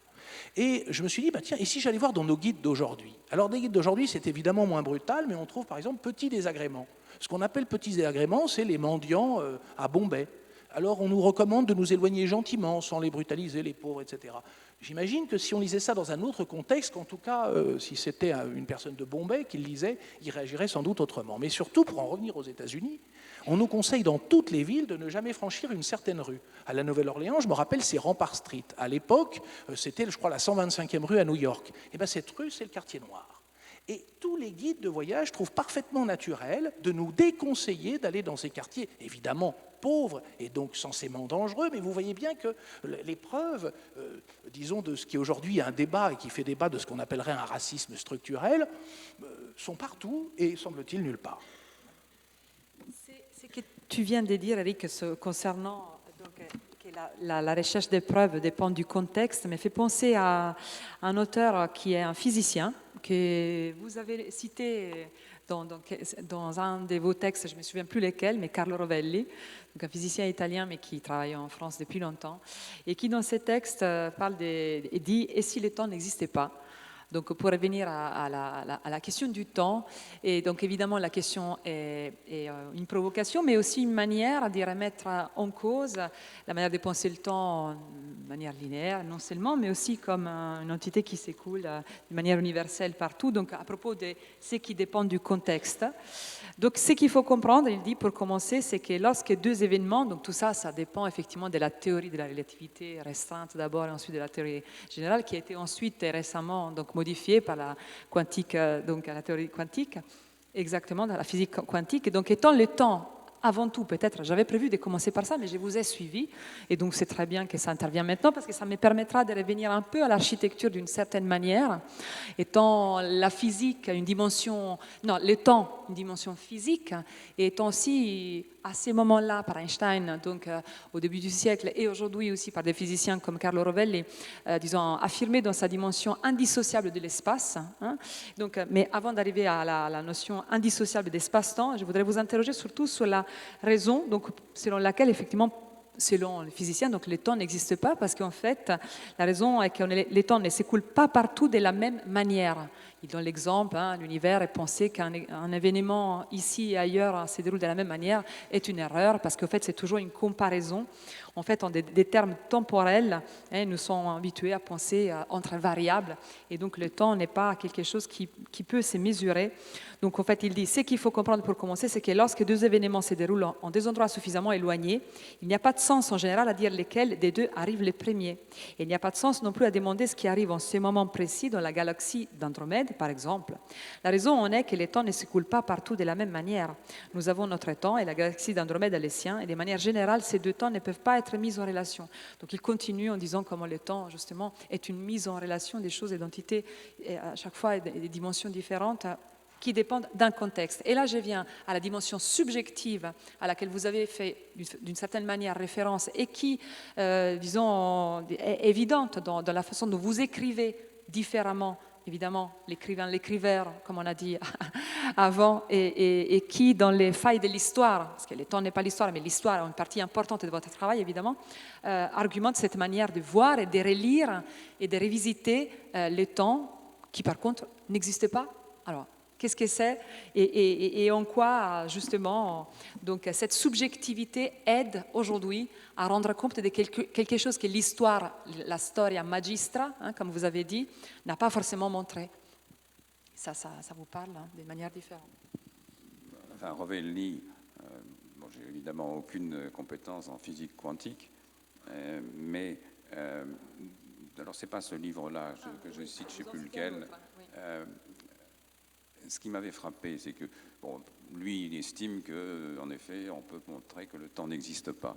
Et je me suis dit, tiens, et si j'allais voir dans nos guides d'aujourd'hui? Alors, des guides d'aujourd'hui, c'est évidemment moins brutal, mais on trouve par exemple petits désagréments. Ce qu'on appelle petits désagréments, c'est les mendiants à Bombay. Alors, on nous recommande de nous éloigner gentiment, sans les brutaliser, les pauvres, etc. J'imagine que si on lisait ça dans un autre contexte, qu'en tout cas, si c'était une personne de Bombay qui le lisait, il réagirait sans doute autrement. Mais surtout, pour en revenir aux États-Unis, on nous conseille dans toutes les villes de ne jamais franchir une certaine rue. À la Nouvelle-Orléans, je me rappelle, c'est Rampart Street. À l'époque, c'était, je crois, la 125e rue à New York. Et bien, cette rue, c'est le quartier noir. Et tous les guides de voyage trouvent parfaitement naturel de nous déconseiller d'aller dans ces quartiers, évidemment pauvres et donc censément dangereux, mais vous voyez bien que les preuves, disons, de ce qui est aujourd'hui un débat et qui fait débat de ce qu'on appellerait un racisme structurel, sont partout et, semble-t-il, nulle part. Ce que tu viens de dire, Eric, concernant que la recherche des preuves dépend du contexte, me fait penser à un auteur qui est un physicien, que vous avez cité dans un de vos textes, je ne me souviens plus lesquels, mais Carlo Rovelli, donc un physicien italien mais qui travaille en France depuis longtemps, et qui dans ses textes parle et dit « Et si le temps n'existait pas ?» Donc pour revenir à la question du temps, et donc évidemment la question est une provocation, mais aussi une manière de remettre en cause la manière de penser le temps de manière linéaire, non seulement, mais aussi comme une entité qui s'écoule de manière universelle partout, donc à propos de ce qui dépend du contexte. Donc ce qu'il faut comprendre, il dit pour commencer, c'est que lorsque deux événements, donc tout ça, ça dépend effectivement de la théorie de la relativité restreinte d'abord et ensuite de la théorie générale qui a été ensuite et récemment donc modifiée par la quantique, donc la théorie quantique, exactement dans la physique quantique. Et donc étant le temps avant tout, peut-être, j'avais prévu de commencer par ça, mais je vous ai suivi, et donc c'est très bien que ça intervienne maintenant, parce que ça me permettra de revenir un peu à l'architecture d'une certaine manière, étant la physique une dimension, non, le temps une dimension physique, et étant aussi à ces moments-là par Einstein, donc au début du siècle, et aujourd'hui aussi par des physiciens comme Carlo Rovelli, disons, affirmé dans sa dimension indissociable de l'espace. Hein. Donc, mais avant d'arriver à la notion indissociable d'espace-temps, je voudrais vous interroger surtout sur la raison donc, selon laquelle, effectivement, selon les physiciens, donc le temps n'existe pas parce qu'en fait, la raison est que le temps ne s'écoule pas partout de la même manière. Il donne l'exemple, hein, l'univers est pensé qu'un événement ici et ailleurs se déroule de la même manière est une erreur parce qu'en fait, c'est toujours une comparaison. En fait, en des termes temporels, hein, nous sommes habitués à penser entre variables et donc le temps n'est pas quelque chose qui peut se mesurer. Donc en fait, il dit, ce qu'il faut comprendre pour commencer, c'est que lorsque deux événements se déroulent en deux endroits suffisamment éloignés, il n'y a pas de sens en général à dire lesquels des deux arrivent les premiers. Et il n'y a pas de sens non plus à demander ce qui arrive en ce moment précis dans la galaxie d'Andromède, par exemple. La raison en est que le temps ne s'écoule pas partout de la même manière. Nous avons notre temps et la galaxie d'Andromède a le sien, et de manière générale, ces deux temps ne peuvent pas être mis en relation. Donc il continue en disant comment le temps, justement, est une mise en relation des choses et d'entités, et à chaque fois des dimensions différentes, qui dépendent d'un contexte. Et là, je viens à la dimension subjective à laquelle vous avez fait d'une certaine manière référence et qui, disons, est évidente dans la façon dont vous écrivez différemment, évidemment, l'écrivain, comme on a dit avant, et qui, dans les failles de l'histoire, parce que le temps n'est pas l'histoire, mais l'histoire est une partie importante de votre travail, évidemment, argumente cette manière de voir et de relire et de revisiter le temps qui, par contre, n'existe pas. Alors, qu'est-ce que c'est et en quoi, justement, donc, cette subjectivité aide aujourd'hui à rendre compte de quelque chose que l'histoire, la storia magistra, hein, comme vous avez dit, n'a pas forcément montré. Ça vous parle hein, de manière différente. Enfin, Rovelli, bon, j'ai évidemment aucune compétence en physique quantique, mais alors c'est pas ce livre-là que je cite, je ne sais plus lequel. Ce qui m'avait frappé, c'est que bon, lui, il estime que, en effet, on peut montrer que le temps n'existe pas.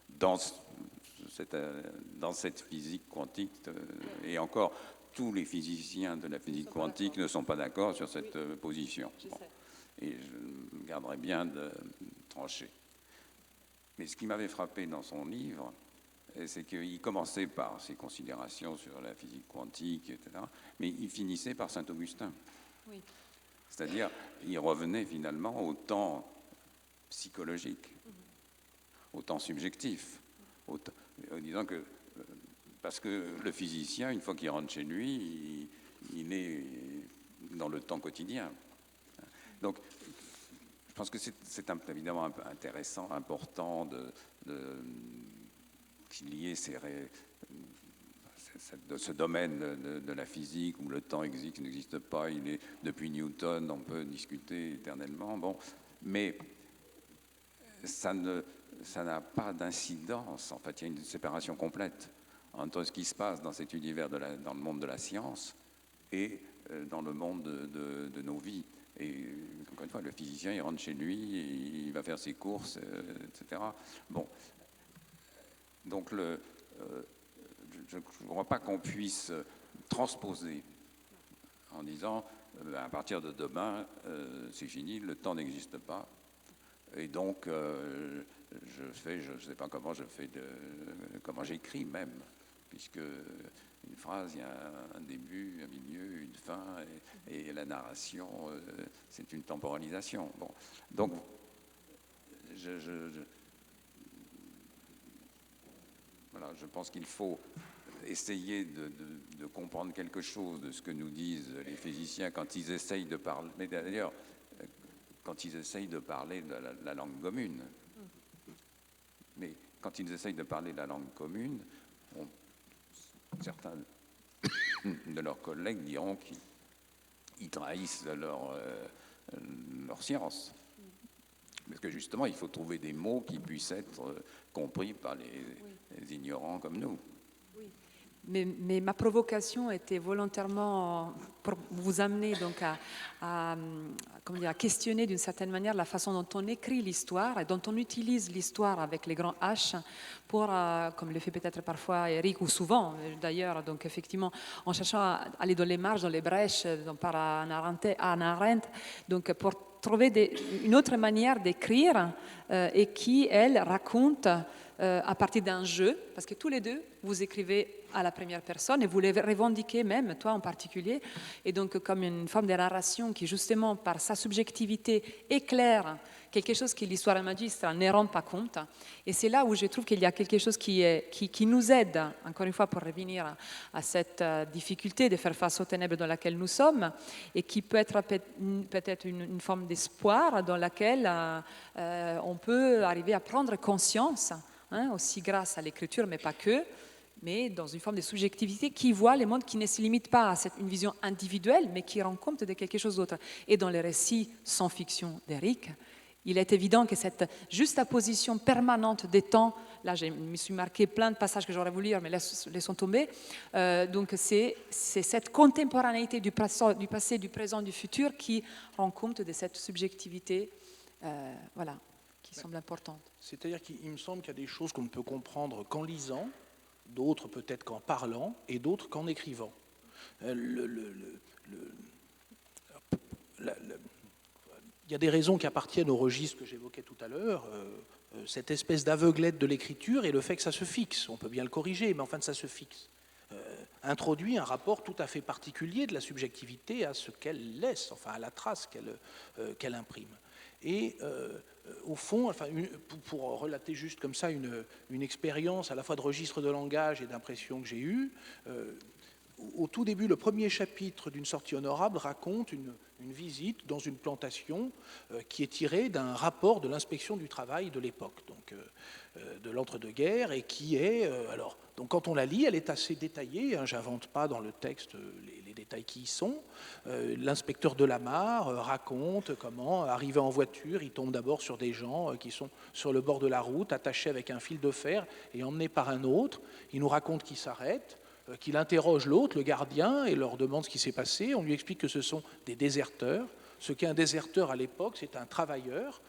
Dans cette physique quantique, et encore, tous les physiciens de la physique quantique ne sont pas d'accord sur cette position. Bon. Et je me garderai bien de trancher. Mais ce qui m'avait frappé dans son livre, c'est qu'il commençait par ses considérations sur la physique quantique, etc., mais il finissait par Saint-Augustin. Oui. C'est-à-dire, il revenait finalement au temps psychologique, au temps subjectif, en disant que, parce que le physicien, une fois qu'il rentre chez lui, il est dans le temps quotidien. Donc, je pense que c'est évidemment intéressant, important qu'il y ait ce domaine de la physique où le temps existe, n'existe pas, depuis Newton, on peut discuter éternellement, bon, mais ça n'a pas d'incidence, en fait, il y a une séparation complète entre ce qui se passe dans cet univers, dans le monde de la science et dans le monde de nos vies. Et encore une fois, le physicien, il rentre chez lui, il va faire ses courses, etc. Bon, donc je ne crois pas qu'on puisse transposer en disant à partir de demain, c'est fini, le temps n'existe pas. Et donc, je ne sais pas comment comment j'écris même, puisque une phrase, il y a un début, un milieu, une fin, et la narration, c'est une temporalisation. Bon, donc, voilà, je pense qu'il faut essayer de comprendre quelque chose de ce que nous disent les physiciens quand ils essayent de parler, mais d'ailleurs, quand ils essayent de parler de la langue commune. Mais quand ils essayent de parler de la langue commune, certains de leurs collègues diront qu'ils trahissent leur science. Parce que justement, il faut trouver des mots qui puissent être compris par les ignorants comme nous. Oui. mais ma provocation était volontairement pour vous amener donc comment dire, à questionner d'une certaine manière la façon dont on écrit l'histoire et dont on utilise l'histoire avec les grands H pour, comme le fait peut-être parfois Eric, ou souvent d'ailleurs, donc effectivement en cherchant à aller dans les marges, dans les brèches, par Hannah Arendt, donc pour trouver une autre manière d'écrire et qui, elle, raconte à partir d'un jeu, parce que tous les deux, vous écrivez à la première personne et vous les revendiquez même, toi en particulier, et donc comme une forme de narration qui justement par sa subjectivité éclaire quelque chose que l'histoire magistrale ne rend pas compte. Et c'est là où je trouve qu'il y a quelque chose qui nous aide, encore une fois pour revenir à cette difficulté de faire face aux ténèbres dans laquelle nous sommes, et qui peut être peut-être une forme d'espoir dans laquelle on peut arriver à prendre conscience, aussi grâce à l'écriture, mais pas que, mais dans une forme de subjectivité qui voit les mondes, qui ne se limite pas à une vision individuelle, mais qui rend compte de quelque chose d'autre. Et dans les récits sans fiction d'Eric, il est évident que cette juxtaposition permanente des temps, là je me suis marqué plein de passages que j'aurais voulu lire, mais laissons tomber, donc c'est cette contemporanéité du passé, du présent, du futur qui rend compte de cette subjectivité, voilà, qui semble importante. C'est-à-dire qu'il me semble qu'il y a des choses qu'on ne peut comprendre qu'en lisant, d'autres peut-être qu'en parlant, et d'autres qu'en écrivant. Il y a des raisons qui appartiennent au registre que j'évoquais tout à l'heure, cette espèce d'aveuglette de l'écriture et le fait que ça se fixe. On peut bien le corriger, mais enfin ça se fixe. Introduit un rapport tout à fait particulier de la subjectivité à ce qu'elle laisse, enfin à la trace qu'elle imprime. Et au fond, enfin, pour relater juste comme ça une expérience à la fois de registre de langage et d'impression que j'ai eue, au tout début, le premier chapitre d'une sortie honorable raconte une visite dans une plantation qui est tirée d'un rapport de l'inspection du travail de l'époque, donc de l'entre-deux-guerres, et qui est, donc quand on la lit, elle est assez détaillée, j'invente pas dans le texte les détails qui y sont. L'inspecteur de la mare raconte comment, arrivé en voiture, il tombe d'abord sur des gens qui sont sur le bord de la route, attachés avec un fil de fer et emmenés par un autre. Il nous raconte qu'il s'arrête, qu'il interroge l'autre, le gardien, et leur demande ce qui s'est passé. On lui explique que ce sont des déserteurs. Ce qu'est un déserteur à l'époque, c'est un travailleur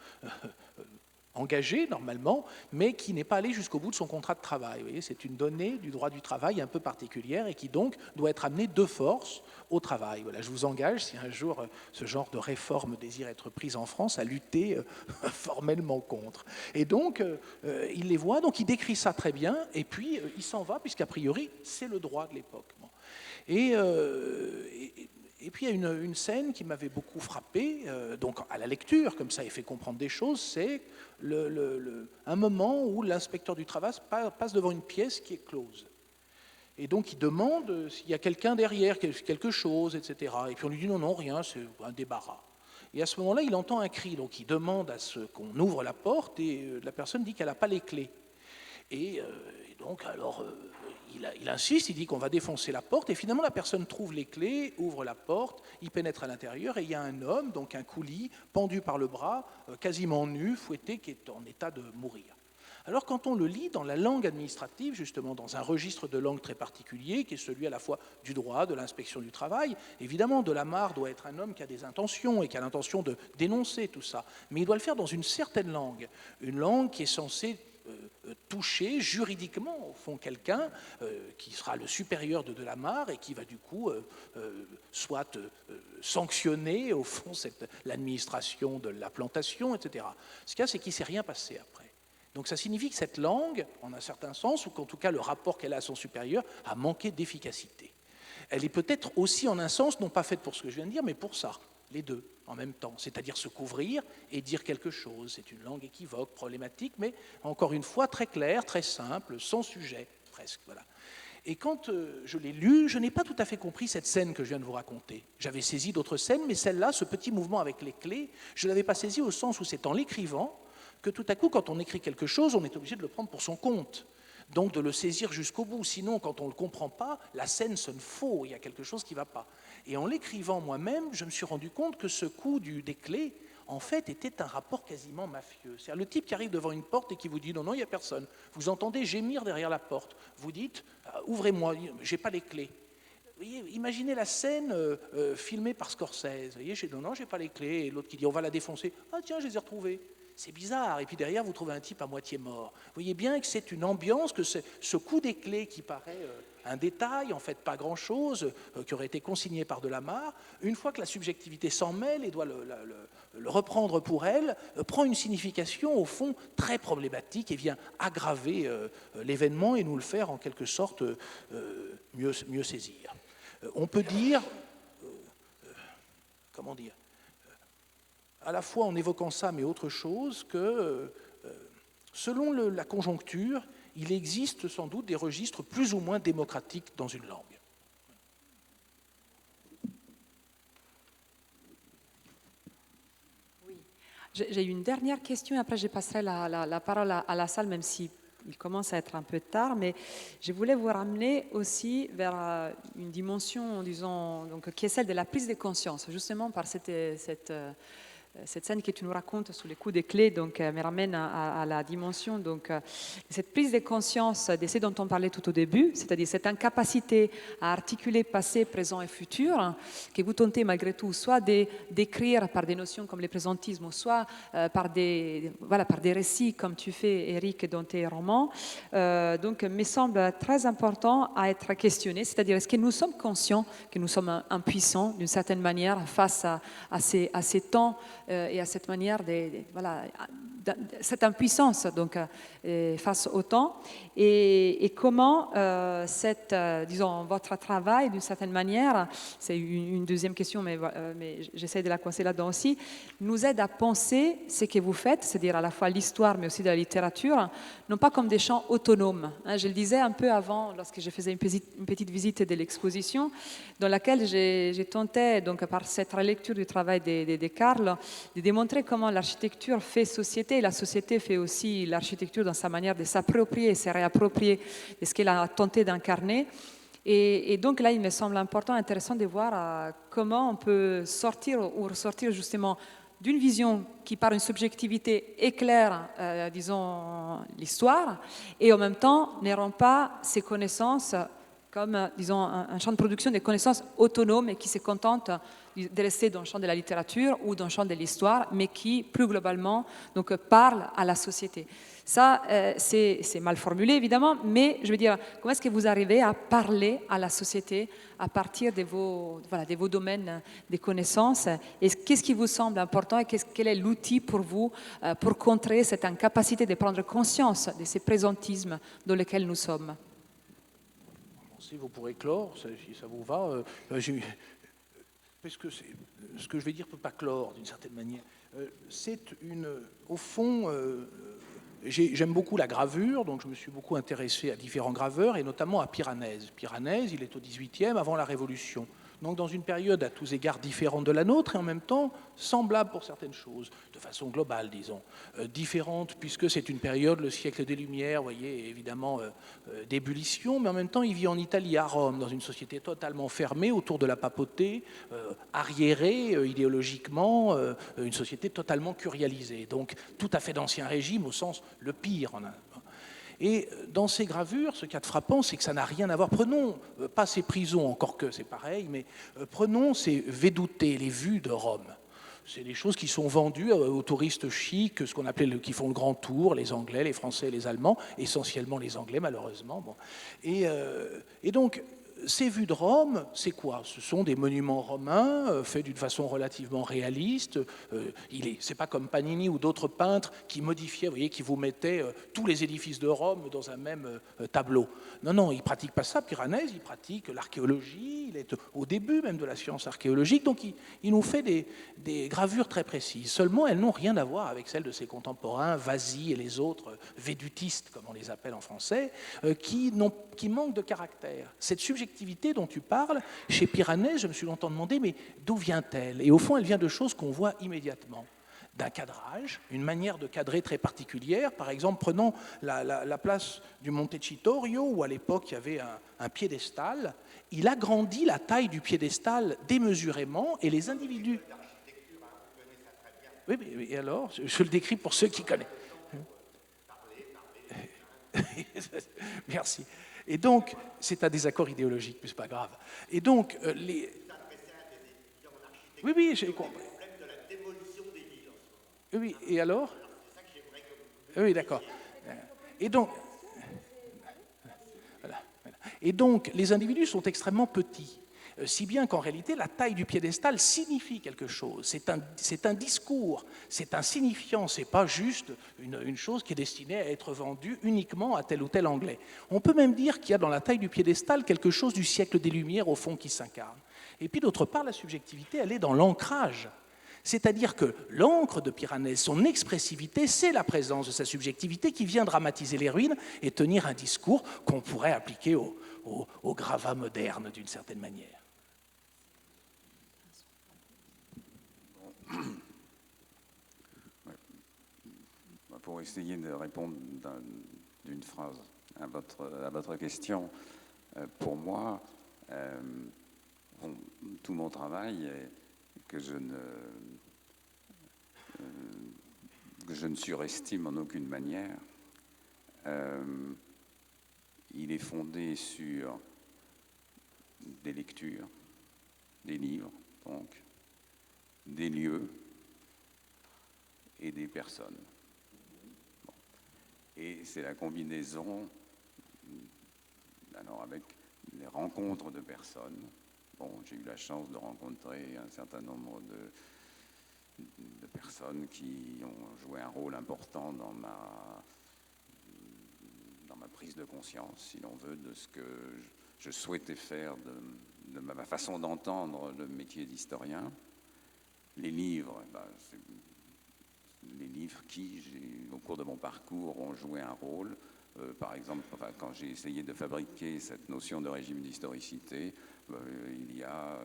engagé normalement, mais qui n'est pas allé jusqu'au bout de son contrat de travail. Vous voyez, c'est une donnée du droit du travail un peu particulière et qui donc doit être amenée de force au travail. Voilà, je vous engage, si un jour ce genre de réforme désire être prise en France, à lutter formellement contre. Et donc, il les voit, donc il décrit ça très bien, et puis il s'en va, puisqu'a priori, c'est le droit de l'époque. Bon. Et puis il y a une scène qui m'avait beaucoup frappé, donc à la lecture, comme ça, il fait comprendre des choses, c'est un moment où l'inspecteur du travail passe devant une pièce qui est close. Et donc il demande s'il y a quelqu'un derrière, quelque chose, etc. Et puis on lui dit non, rien, c'est un débarras. Et à ce moment-là, il entend un cri, donc il demande à ce qu'on ouvre la porte, et la personne dit qu'elle n'a pas les clés. Et donc alors... Il insiste, il dit qu'on va défoncer la porte, et finalement la personne trouve les clés, ouvre la porte, il pénètre à l'intérieur, et il y a un homme, donc un coulis, pendu par le bras, quasiment nu, fouetté, qui est en état de mourir. Alors quand on le lit dans la langue administrative, justement dans un registre de langue très particulier, qui est celui à la fois du droit, de l'inspection du travail, évidemment Delamarre doit être un homme qui a des intentions, et qui a l'intention de dénoncer tout ça, mais il doit le faire dans une certaine langue, une langue qui est censée toucher juridiquement au fond quelqu'un qui sera le supérieur de Delamarre et qui va du coup soit sanctionner au fond l'administration de la plantation, etc. Ce qu'il y a, c'est qu'il ne s'est rien passé après. Donc ça signifie que cette langue, en un certain sens, ou qu'en tout cas le rapport qu'elle a à son supérieur, a manqué d'efficacité. Elle est peut-être aussi en un sens, non pas faite pour ce que je viens de dire, mais pour ça, les deux en même temps, c'est-à-dire se couvrir et dire quelque chose. C'est une langue équivoque, problématique, mais encore une fois très claire, très simple, sans sujet, presque. Voilà. Et quand je l'ai lu, je n'ai pas tout à fait compris cette scène que je viens de vous raconter. J'avais saisi d'autres scènes, mais celle-là, ce petit mouvement avec les clés, je ne l'avais pas saisi au sens où c'est en l'écrivant que tout à coup, quand on écrit quelque chose, on est obligé de le prendre pour son compte. Donc de le saisir jusqu'au bout. Sinon, quand on ne le comprend pas, la scène sonne faux, il y a quelque chose qui ne va pas. Et en l'écrivant moi-même, je me suis rendu compte que ce coup des clés, en fait, était un rapport quasiment mafieux. C'est-à-dire le type qui arrive devant une porte et qui vous dit non, non, il n'y a personne. Vous entendez gémir derrière la porte. Vous dites ouvrez-moi, j'ai pas les clés. Vous voyez, imaginez la scène filmée par Scorsese. Vous voyez, non, non, j'ai pas les clés. Et l'autre qui dit on va la défoncer. Ah tiens, je les ai retrouvées. C'est bizarre. Et puis derrière, vous trouvez un type à moitié mort. Vous voyez bien que c'est une ambiance, que ce coup des clés qui paraît un détail, en fait pas grand-chose, qui aurait été consigné par Delamarre, une fois que la subjectivité s'en mêle et doit le reprendre pour elle, prend une signification, au fond, très problématique et vient aggraver l'événement et nous le faire, en quelque sorte, mieux saisir. On peut dire, comment dire, à la fois en évoquant ça, mais autre chose, que selon la conjoncture, il existe sans doute des registres plus ou moins démocratiques dans une langue. Oui. J'ai une dernière question, et après je passerai la parole à la salle, même si il commence à être un peu tard, mais je voulais vous ramener aussi vers une dimension, disons, donc, qui est celle de la prise de conscience, justement par cette scène que tu nous racontes sous les coups des clés, donc, me ramène à la dimension donc, cette prise de conscience de ce dont on parlait tout au début, c'est-à-dire cette incapacité à articuler passé, présent et futur, que vous tentez malgré tout soit d'écrire par des notions comme les présentismes, soit par des récits comme tu fais, Eric, dans tes romans, donc me semble très important à être questionné, c'est-à-dire est-ce que nous sommes conscients que nous sommes impuissants d'une certaine manière face à ces temps et à cette manière cette impuissance donc, face au temps et comment disons, votre travail d'une certaine manière, c'est une deuxième question mais j'essaie de la coincer là-dedans aussi, nous aide à penser ce que vous faites, c'est-à-dire à la fois l'histoire mais aussi de la littérature, non pas comme des champs autonomes. Je le disais un peu avant lorsque je faisais une petite visite de l'exposition dans laquelle j'ai tenté, donc, par cette relecture du travail de Karl, de démontrer comment l'architecture fait société et la société fait aussi l'architecture dans sa manière de s'approprier et se réapproprier de ce qu'elle a tenté d'incarner. Et donc là, il me semble important, intéressant de voir comment on peut sortir ou ressortir justement d'une vision qui par une subjectivité éclaire, disons, l'histoire et en même temps ne rend pas ses connaissances comme, disons, un champ de production des connaissances autonomes et qui se contente de rester dans le champ de la littérature ou dans le champ de l'histoire, mais qui, plus globalement, donc, parle à la société. Ça, c'est mal formulé, évidemment, mais je veux dire, comment est-ce que vous arrivez à parler à la société à partir de vos domaines des connaissances et qu'est-ce qui vous semble important et quel est l'outil pour vous pour contrer cette incapacité de prendre conscience de ces présentismes dans lesquels nous sommes? Si vous pourrez clore, si ça vous va. Parce que ce que je vais dire ne peut pas clore d'une certaine manière. Au fond, j'aime beaucoup la gravure, donc je me suis beaucoup intéressé à différents graveurs, et notamment à Piranèse. Piranèse, il est au XVIIIe, avant la Révolution. Donc dans une période à tous égards différente de la nôtre, et en même temps semblable pour certaines choses, de façon globale, disons. Différente, puisque c'est une période, le siècle des Lumières, vous voyez, évidemment d'ébullition, mais en même temps il vit en Italie, à Rome, dans une société totalement fermée autour de la papauté, arriérée idéologiquement, une société totalement curialisée. Donc tout à fait d'ancien régime, au sens le pire en un. Et dans ces gravures, ce qu'il y a de frappant, c'est que ça n'a rien à voir. Prenons, pas ces prisons, encore que c'est pareil, mais prenons ces vedute, les vues de Rome. C'est des choses qui sont vendues aux touristes chics, ce qu'on appelait qui font le grand tour, les Anglais, les Français, les Allemands, essentiellement les Anglais malheureusement. Bon. Et donc, ces vues de Rome, c'est quoi? Ce sont des monuments romains faits d'une façon relativement réaliste. C'est pas comme Panini ou d'autres peintres qui modifiaient, vous voyez, qui vous mettaient tous les édifices de Rome dans un même tableau. Non, non, il pratique pas ça. Piranèse, il pratique l'archéologie. Il est au début même de la science archéologique. Donc, il nous fait des gravures très précises. Seulement, elles n'ont rien à voir avec celles de ses contemporains, Vasy et les autres védutistes, comme on les appelle en français, qui manquent de caractère. Cette subjectivité dont tu parles, chez Piranèse, je me suis longtemps demandé, mais d'où vient-elle? Et au fond, elle vient de choses qu'on voit immédiatement. D'un cadrage, une manière de cadrer très particulière. Par exemple, prenons la place du Montecitorio, où à l'époque il y avait un piédestal. Il agrandit la taille du piédestal démesurément, et les individus... Oui, mais et alors, je le décris pour ceux qui connaissent. Merci. Et donc, c'est un désaccord idéologique, mais ce n'est pas grave. Et donc, Oui, oui, j'ai compris. Oui, et alors? Oui, d'accord. Et donc, Et donc, les individus sont extrêmement petits, si bien qu'en réalité, la taille du piédestal signifie quelque chose. C'est un discours, c'est un signifiant, c'est pas juste une chose qui est destinée à être vendue uniquement à tel ou tel Anglais. On peut même dire qu'il y a dans la taille du piédestal quelque chose du siècle des Lumières, au fond, qui s'incarne. Et puis, d'autre part, la subjectivité, elle est dans l'ancrage. C'est-à-dire que l'encre de Piranèse, son expressivité, c'est la présence de sa subjectivité qui vient dramatiser les ruines et tenir un discours qu'on pourrait appliquer au gravat moderne d'une certaine manière. Pour essayer de répondre d'une phrase à votre question, pour moi, tout mon travail que je ne surestime en aucune manière, il est fondé sur des lectures, des livres, donc, des lieux et des personnes. Bon. Et c'est la combinaison, alors avec les rencontres de personnes. Bon, j'ai eu la chance de rencontrer un certain nombre de personnes qui ont joué un rôle important dans ma prise de conscience, si l'on veut, de ce que je souhaitais faire, de ma façon d'entendre le métier d'historien. Les livres, c'est les livres qui, au cours de mon parcours, ont joué un rôle. Par exemple, quand j'ai essayé de fabriquer cette notion de régime d'historicité, il y a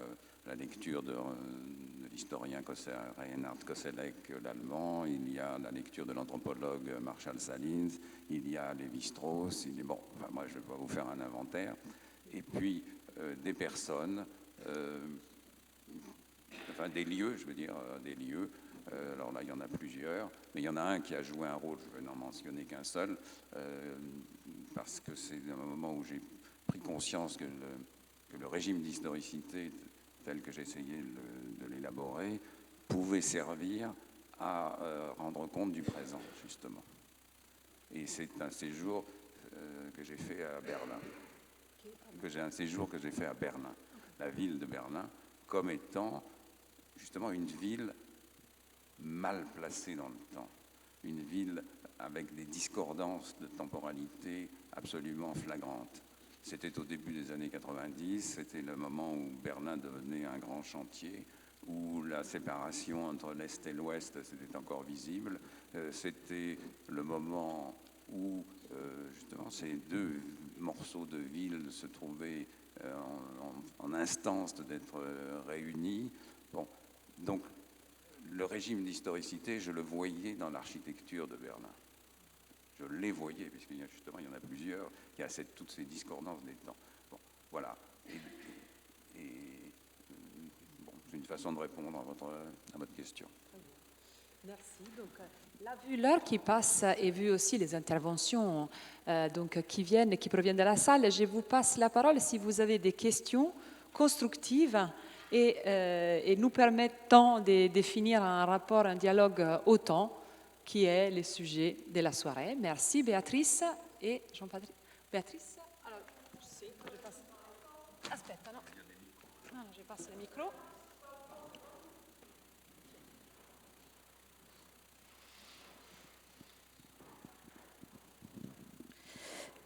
la lecture de l'historien Reinhard Koselleck, l'allemand, il y a la lecture de l'anthropologue Marshall Salins, il y a Lévi-Strauss, moi je ne vais pas vous faire un inventaire, et puis des personnes, des lieux, je veux dire, des lieux. Alors là, il y en a plusieurs, mais il y en a un qui a joué un rôle, je vais n'en mentionner qu'un seul, parce que c'est un moment où j'ai pris conscience que le régime d'historicité, tel que j'essayais de l'élaborer, pouvait servir à rendre compte du présent, justement. Et c'est un séjour que j'ai fait à Berlin. Un séjour que j'ai fait à Berlin, la ville de Berlin, comme étant justement une ville mal placée dans le temps, une ville avec des discordances de temporalité absolument flagrantes. C'était au début des années 90, c'était le moment où Berlin devenait un grand chantier, où la séparation entre l'Est et l'Ouest, c'était encore visible. C'était le moment où, justement, ces deux morceaux de ville se trouvaient en instance d'être réunis. Bon, donc, le régime d'historicité, je le voyais dans l'architecture de Berlin. Je les voyais, puisqu'il y en a plusieurs, il y a toutes ces discordances des temps. Bon, voilà. Bon, c'est une façon de répondre à votre question. Merci. Donc, là, vu l'heure qui passe et vu aussi les interventions qui proviennent de la salle, je vous passe la parole si vous avez des questions constructives et nous permettant de définir un rapport, un dialogue au temps qui est le sujet de la soirée. Merci Béatrice et Jean-Patrick. Béatrice, alors, si, je passe. Aspetta, non. Non, je passe le micro.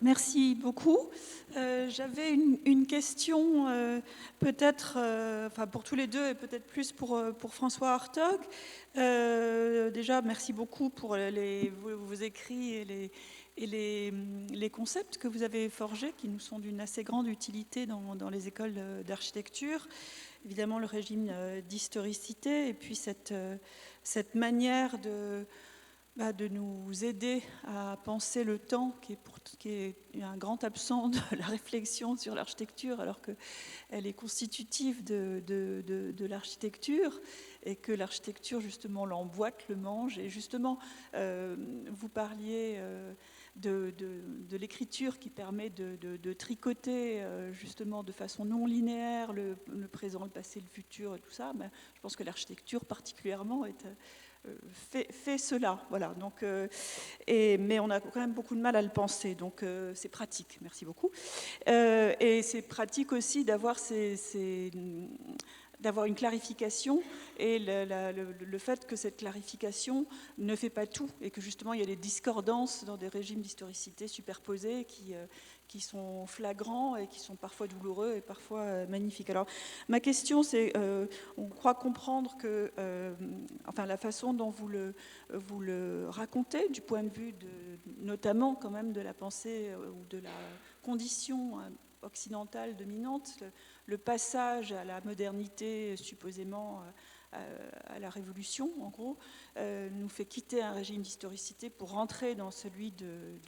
Merci beaucoup. J'avais une question peut-être pour tous les deux et peut-être plus pour François Hartog. Déjà, merci beaucoup pour vos écrits et les concepts que vous avez forgés qui nous sont d'une assez grande utilité dans les écoles d'architecture. Évidemment, le régime d'historicité et puis cette manière de nous aider à penser le temps, qui est un grand absent de la réflexion sur l'architecture, alors qu'elle est constitutive de l'architecture, et que l'architecture, justement, l'emboîte, le mange. Et justement, vous parliez de l'écriture qui permet de tricoter, justement, de façon non linéaire, le présent, le passé, le futur, et tout ça. Ben, je pense que l'architecture, particulièrement, fait cela, voilà. Donc, mais on a quand même beaucoup de mal à le penser, donc c'est pratique. Merci beaucoup. Et c'est pratique aussi d'avoir d'avoir une clarification, et le fait que cette clarification ne fait pas tout, et que justement il y a des discordances dans des régimes d'historicité superposés qui sont flagrants et qui sont parfois douloureux et parfois magnifiques. Alors ma question, c'est, on croit comprendre que, enfin la façon dont vous le racontez, du point de vue notamment quand même de la pensée ou de la condition occidentale dominante, le passage à la modernité, supposément à la Révolution, en gros, nous fait quitter un régime d'historicité pour rentrer dans celui de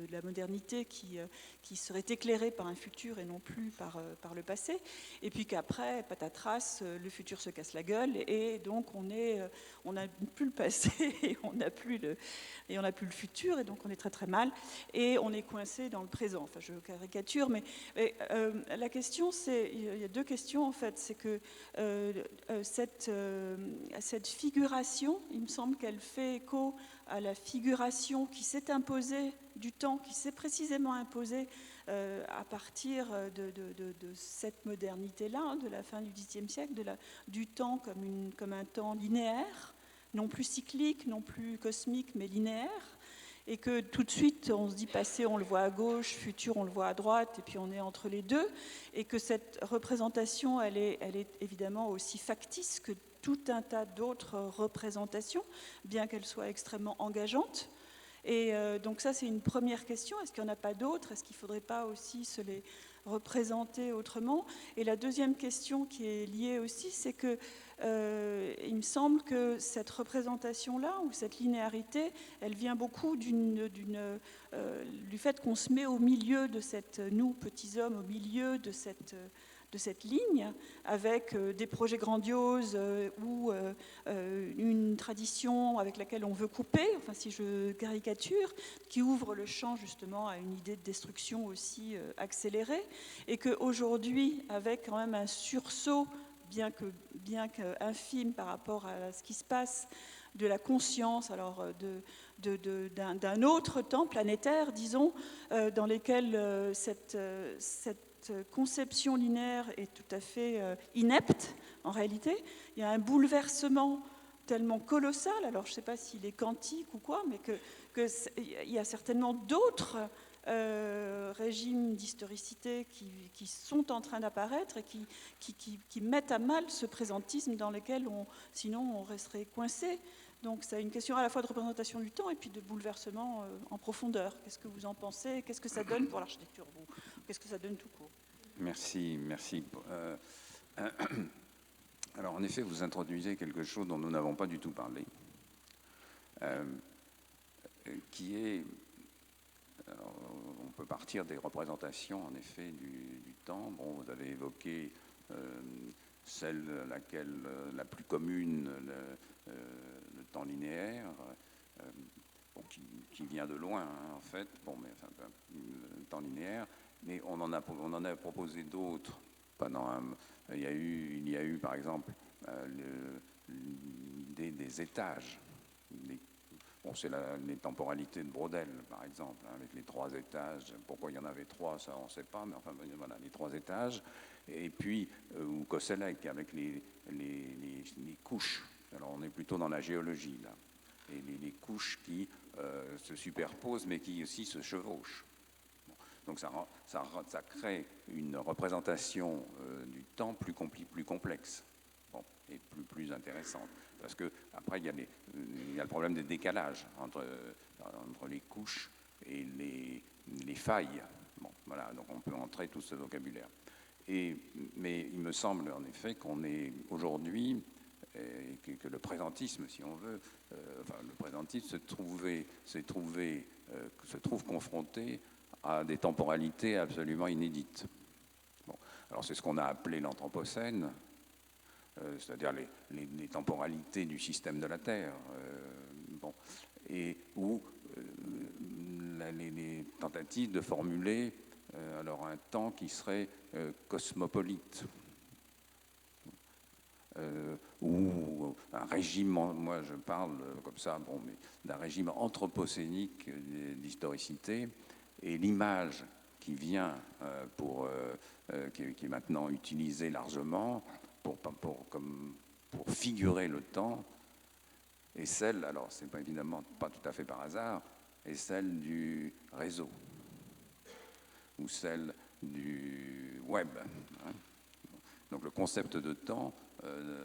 la modernité qui serait éclairé par un futur et non plus par le passé. Et puis qu'après, patatras, le futur se casse la gueule, et donc on n'a plus le passé et on n'a plus le futur, et donc on est très très mal, et on est coincé dans le présent. Enfin, je caricature, mais la question, il y a deux questions en fait. C'est que cette figuration, il me semble qu'elle fait écho à la figuration qui s'est imposée du temps, qui s'est précisément imposée à partir de cette modernité-là, hein, de la fin du XXe siècle, du temps comme un temps linéaire, non plus cyclique, non plus cosmique, mais linéaire. Et que tout de suite, on se dit passé, on le voit à gauche, futur, on le voit à droite, et puis on est entre les deux, et que cette représentation, elle est évidemment aussi factice que tout un tas d'autres représentations, bien qu'elle soit extrêmement engageante. Et donc ça, c'est une première question. Est-ce qu'il n'y en a pas d'autres? Est-ce qu'il ne faudrait pas aussi se les représenter autrement? Et la deuxième question qui est liée aussi, c'est que il me semble que cette représentation-là, ou cette linéarité, elle vient beaucoup du fait qu'on se met au milieu de nous, petits hommes, au milieu de cette ligne, avec des projets grandioses ou une tradition avec laquelle on veut couper, enfin si je caricature, qui ouvre le champ justement à une idée de destruction aussi accélérée, et qu'aujourd'hui, avec quand même un sursaut, bien qu'infime par rapport à ce qui se passe, de la conscience, alors d'un autre temps planétaire, disons, dans lequel cette conception linéaire est tout à fait inepte, en réalité. Il y a un bouleversement tellement colossal, alors je ne sais pas s'il est quantique ou quoi, mais qu'il y a certainement d'autres régimes d'historicité qui sont en train d'apparaître et qui mettent à mal ce présentisme dans lequel sinon on resterait coincé. Donc c'est une question à la fois de représentation du temps et puis de bouleversement en profondeur. Qu'est-ce que vous en pensez? Qu'est-ce que ça donne pour l'architecture, vous? Qu'est-ce que ça donne tout court? Merci. Alors en effet, vous introduisez quelque chose dont nous n'avons pas du tout parlé, qui est... Alors, on peut partir des représentations, en effet, du temps. Bon, vous avez évoqué celle la plus commune, le temps linéaire, qui vient de loin, hein, en fait. Bon, mais enfin, le temps linéaire, mais on en a proposé d'autres. Il y a eu, par exemple, l'idée des étages. Bon, c'est les temporalités de Braudel, par exemple, hein, avec les 3 étages. Pourquoi il y en avait 3, ça on ne sait pas, mais enfin voilà, les 3 étages. Et puis, ou Koselleck, avec les couches. Alors on est plutôt dans la géologie, là. Et les couches qui se superposent, mais qui aussi se chevauchent. Bon, donc ça crée une représentation du temps plus complexe, bon, et plus intéressante. Parce qu'après, il y a le problème des décalages entre les couches et les failles. Bon, voilà, donc on peut entrer tout ce vocabulaire. Mais il me semble en effet qu'on est aujourd'hui et que le présentisme, si on veut, le présentisme se trouve confronté à des temporalités absolument inédites. Bon. Alors c'est ce qu'on a appelé l'Anthropocène, c'est-à-dire les temporalités du système de la Terre, et où les tentatives de formuler alors un temps qui serait cosmopolite, ou un régime, moi je parle comme ça, mais d'un régime anthropocénique d'historicité, et l'image qui vient qui est maintenant utilisée largement pour figurer le temps, et celle, alors c'est pas évidemment pas tout à fait par hasard, est celle du réseau ou celle du web. Donc le concept de temps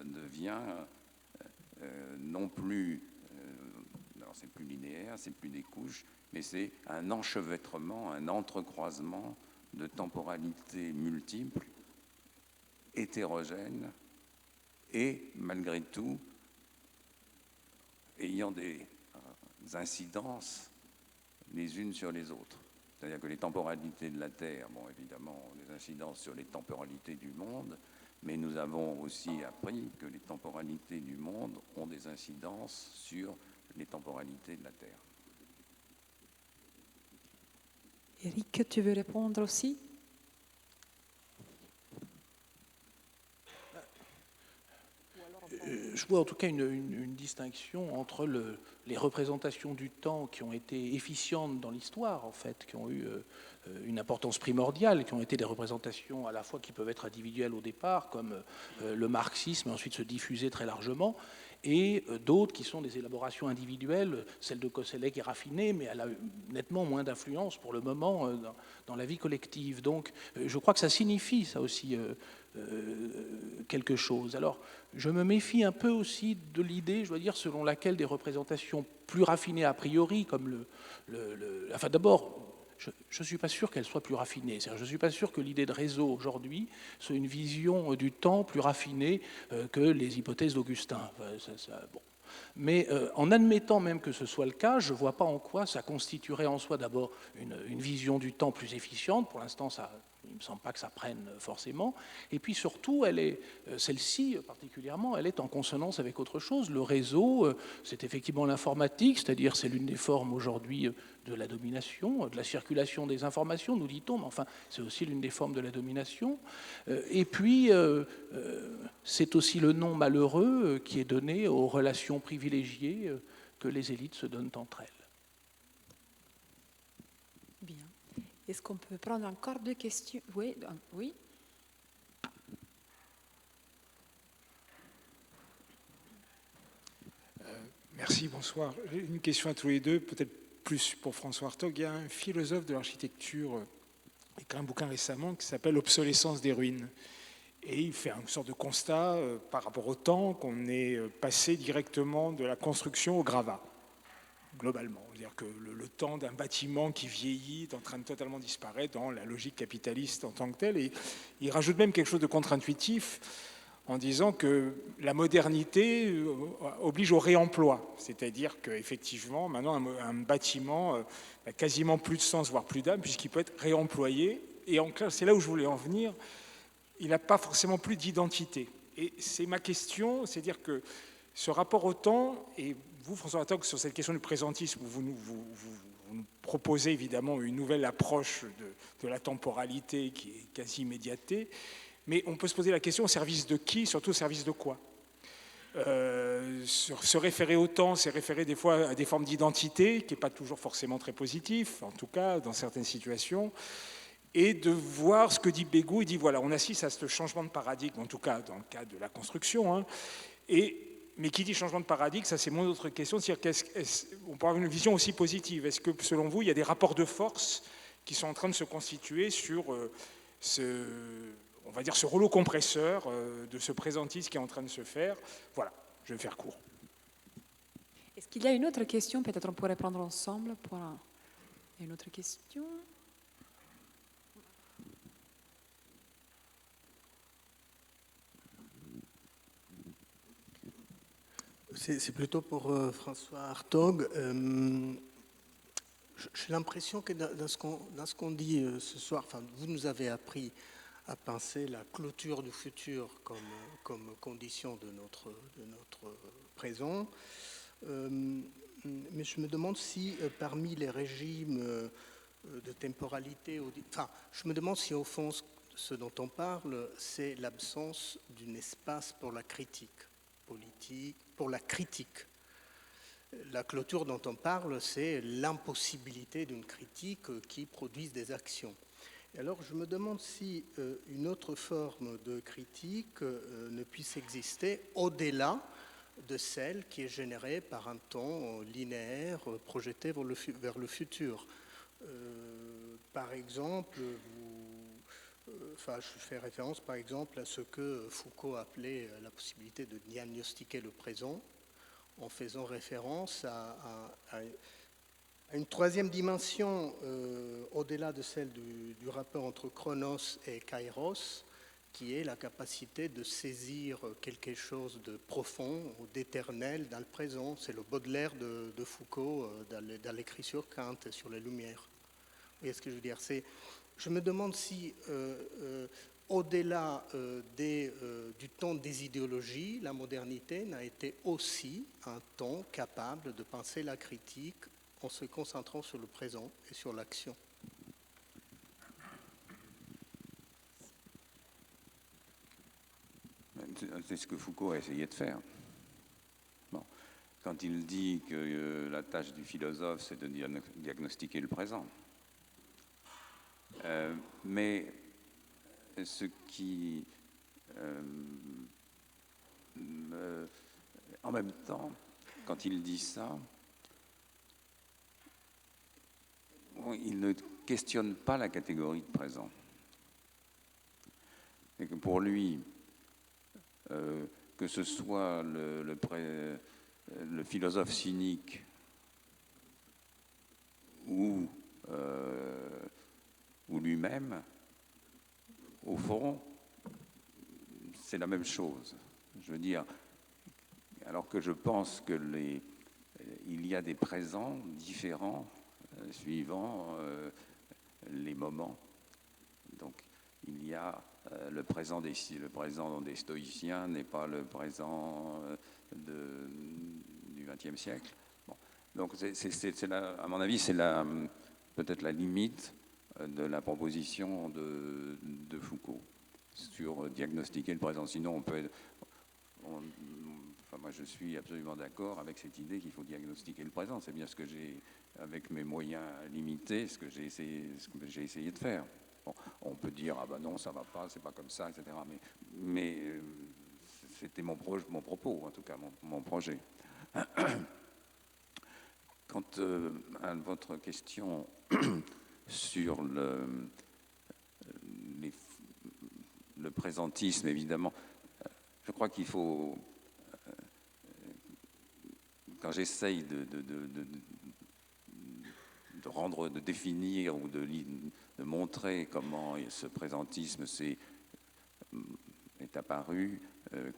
devient non plus, alors c'est plus linéaire, c'est plus des couches, mais c'est un enchevêtrement, un entrecroisement de temporalités multiples, hétérogènes, et malgré tout ayant des incidences les unes sur les autres. C'est-à-dire que les temporalités de la Terre, évidemment, ont des incidences sur les temporalités du monde, mais nous avons aussi appris que les temporalités du monde ont des incidences sur les temporalités de la Terre. Eric, tu veux répondre aussi? Je vois en tout cas une distinction entre les représentations du temps qui ont été efficientes dans l'histoire, en fait, qui ont eu une importance primordiale, qui ont été des représentations à la fois qui peuvent être individuelles au départ, comme le marxisme, et ensuite se diffuser très largement, et d'autres qui sont des élaborations individuelles. Celle de Koselleck est raffinée, mais elle a nettement moins d'influence pour le moment dans la vie collective. Donc je crois que ça signifie, ça aussi, quelque chose. Alors, je me méfie un peu aussi de l'idée, je dois dire, selon laquelle des représentations plus raffinées a priori, comme enfin d'abord, je ne suis pas sûr qu'elles soient plus raffinées. Je ne suis pas sûr que l'idée de réseau aujourd'hui soit une vision du temps plus raffinée que les hypothèses d'Augustin. Bon. Mais en admettant même que ce soit le cas, je ne vois pas en quoi ça constituerait en soi d'abord une vision du temps plus efficiente. Pour l'instant, il ne me semble pas que ça prenne forcément. Et puis surtout, celle-ci particulièrement, elle est en consonance avec autre chose. Le réseau, c'est effectivement l'informatique, c'est-à-dire c'est l'une des formes aujourd'hui de la domination, de la circulation des informations, nous dit-on, mais enfin, c'est aussi l'une des formes de la domination. Et puis, c'est aussi le nom malheureux qui est donné aux relations privilégiées que les élites se donnent entre elles. Bien. Est-ce qu'on peut prendre encore 2 questions? Oui, oui. Merci, bonsoir. J'ai une question à tous les deux, peut-être plus pour François Hartog. Il y a un philosophe de l'architecture qui a écrit un bouquin récemment qui s'appelle « Obsolescence des ruines ». Et il fait une sorte de constat par rapport au temps qu'on est passé directement de la construction au gravat, globalement. C'est-à-dire que le temps d'un bâtiment qui vieillit est en train de totalement disparaître dans la logique capitaliste en tant que telle. Et il rajoute même quelque chose de contre-intuitif en disant que la modernité oblige au réemploi. C'est-à-dire qu'effectivement, maintenant, un bâtiment n'a quasiment plus de sens, voire plus d'âme, puisqu'il peut être réemployé. Et en clair, c'est là où je voulais en venir. Il n'a pas forcément plus d'identité. Et c'est ma question, c'est-à-dire que ce rapport au temps, et vous, François Hartog, sur cette question du présentisme, vous nous proposez évidemment une nouvelle approche de la temporalité qui est quasi immédiatée, mais on peut se poser la question au service de qui, surtout au service de quoi? Se référer au temps, c'est référer des fois à des formes d'identité, qui n'est pas toujours forcément très positif, en tout cas dans certaines situations, et de voir ce que dit Bégou. Il dit, voilà, on assiste à ce changement de paradigme, en tout cas dans le cas de la construction, mais qui dit changement de paradigme, ça c'est mon autre question, c'est-à-dire qu'on peut avoir une vision aussi positive. Est-ce que selon vous, il y a des rapports de force qui sont en train de se constituer sur on va dire ce rouleau compresseur de ce présentisme qui est en train de se faire? Voilà, je vais faire court. Est-ce qu'il y a une autre question? Peut-être on pourrait prendre ensemble pour une autre question. C'est plutôt pour François Hartog. J'ai l'impression que dans ce qu'on dit ce soir, enfin, vous nous avez appris à penser la clôture du futur comme condition de notre présent. Mais je me demande si parmi les régimes de temporalité, enfin, je me demande si au fond ce dont on parle, c'est l'absence d'un espace pour la critique politique, pour la critique. La clôture dont on parle, c'est l'impossibilité d'une critique qui produise des actions. Et alors je me demande si une autre forme de critique ne puisse exister au-delà de celle qui est générée par un temps linéaire projeté vers le futur. Par exemple, je fais référence par exemple à ce que Foucault appelait la possibilité de diagnostiquer le présent, en faisant référence à une troisième dimension au-delà de celle du rapport entre Chronos et Kairos, qui est la capacité de saisir quelque chose de profond ou d'éternel dans le présent. C'est le Baudelaire de Foucault dans l'écrit sur Kant et sur les Lumières. Vous voyez ce que je veux dire? Je me demande si, au-delà du temps des idéologies, la modernité n'a été aussi un temps capable de penser la critique en se concentrant sur le présent et sur l'action. C'est ce que Foucault a essayé de faire. Bon. Quand il dit que la tâche du philosophe, c'est de diagnostiquer le présent. Mais ce qui, en même temps, quand il dit ça, il ne questionne pas la catégorie de présent. Et que pour lui, que ce soit le philosophe cynique ou lui-même, au fond, c'est la même chose. Je veux dire, alors que je pense que il y a des présents différents suivant les moments. Donc, il y a le présent des stoïciens n'est pas le présent du XXe siècle. Bon. Donc, à mon avis, c'est peut-être la limite de la proposition de Foucault sur diagnostiquer le présent. Sinon, moi, je suis absolument d'accord avec cette idée qu'il faut diagnostiquer le présent. C'est bien ce que j'ai, avec mes moyens limités, ce que j'ai essayé de faire. Bon, on peut dire ah ben non, ça va pas, c'est pas comme ça, etc. Mais c'était mon propos, en tout cas mon projet. Quant à votre question sur le présentisme, évidemment, je crois qu'il faut, quand j'essaye de définir ou de montrer comment ce présentisme est apparu,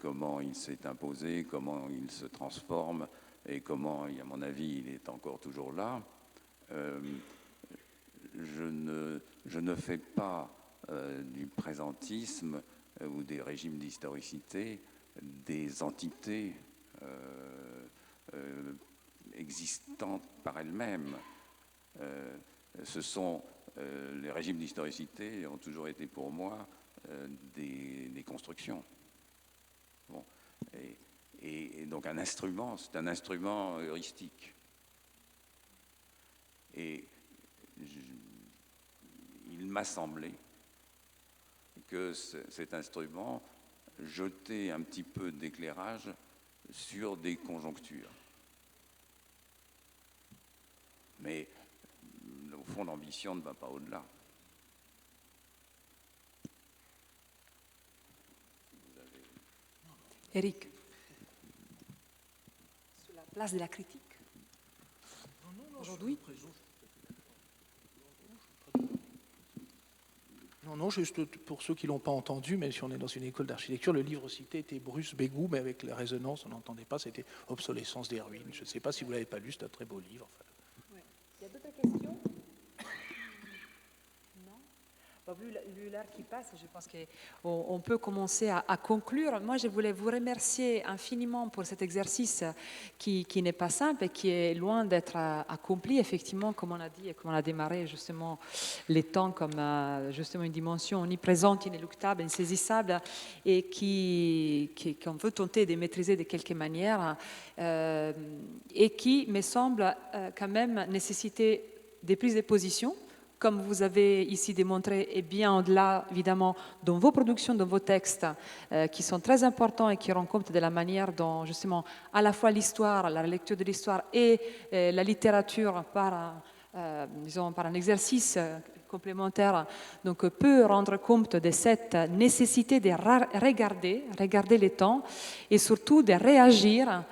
comment il s'est imposé, comment il se transforme et comment, à mon avis, il est encore toujours là, je ne fais pas du présentisme ou des régimes d'historicité des entités existantes par elles-mêmes. Ce sont les régimes d'historicité ont toujours été pour moi des constructions. Bon. Et donc un instrument, c'est un instrument heuristique. Et il m'a semblé que cet instrument jetait un petit peu d'éclairage sur des conjonctures. Mais au fond, l'ambition ne va pas au-delà. Eric, sur la place de la critique. Aujourd'hui. Non, juste pour ceux qui ne l'ont pas entendu, même si on est dans une école d'architecture, le livre cité était Bruce Bégou, mais avec la résonance, on n'entendait pas, c'était Obsolescence des ruines. Je ne sais pas si vous ne l'avez pas lu, c'est un très beau livre. Il y a d'autres questions? Vu l'heure qui passe, je pense qu'on peut commencer à conclure. Moi, je voulais vous remercier infiniment pour cet exercice qui n'est pas simple et qui est loin d'être accompli, effectivement, comme on a dit et comme on a démarré, justement, les temps comme justement une dimension omniprésente, inéluctable, insaisissable et qu'on veut tenter de maîtriser de quelque manière et qui, me semble, quand même nécessiter des prises de position, comme vous avez ici démontré, et bien au-delà, évidemment, dans vos productions, dans vos textes, qui sont très importants et qui rendent compte de la manière dont, justement, à la fois l'histoire, la lecture de l'histoire et la littérature, disons, par un exercice complémentaire, donc, peut rendre compte de cette nécessité de regarder les temps et surtout de réagir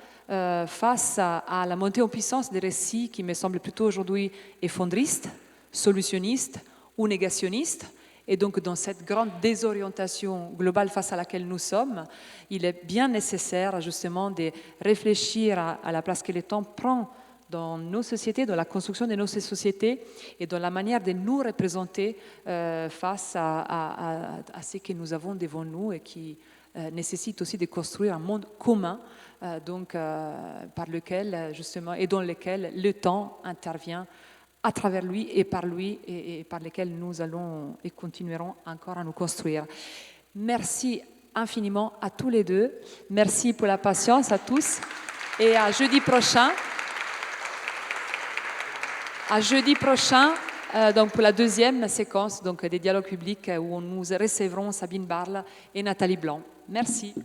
face à la montée en puissance des récits qui me semblent plutôt aujourd'hui effondristes, solutionniste ou négationniste. Et donc, dans cette grande désorientation globale face à laquelle nous sommes, il est bien nécessaire, justement, de réfléchir à la place que le temps prend dans nos sociétés, dans la construction de nos sociétés et dans la manière de nous représenter face à ce que nous avons devant nous et qui nécessite aussi de construire un monde commun, par lequel, justement, et dans lequel le temps intervient à travers lui et par lesquels nous allons et continuerons encore à nous construire. Merci infiniment à tous les deux. Merci pour la patience à tous. Et à jeudi prochain. Donc pour la deuxième séquence donc, des dialogues publics où nous recevrons Sabine Barle et Nathalie Blanc. Merci.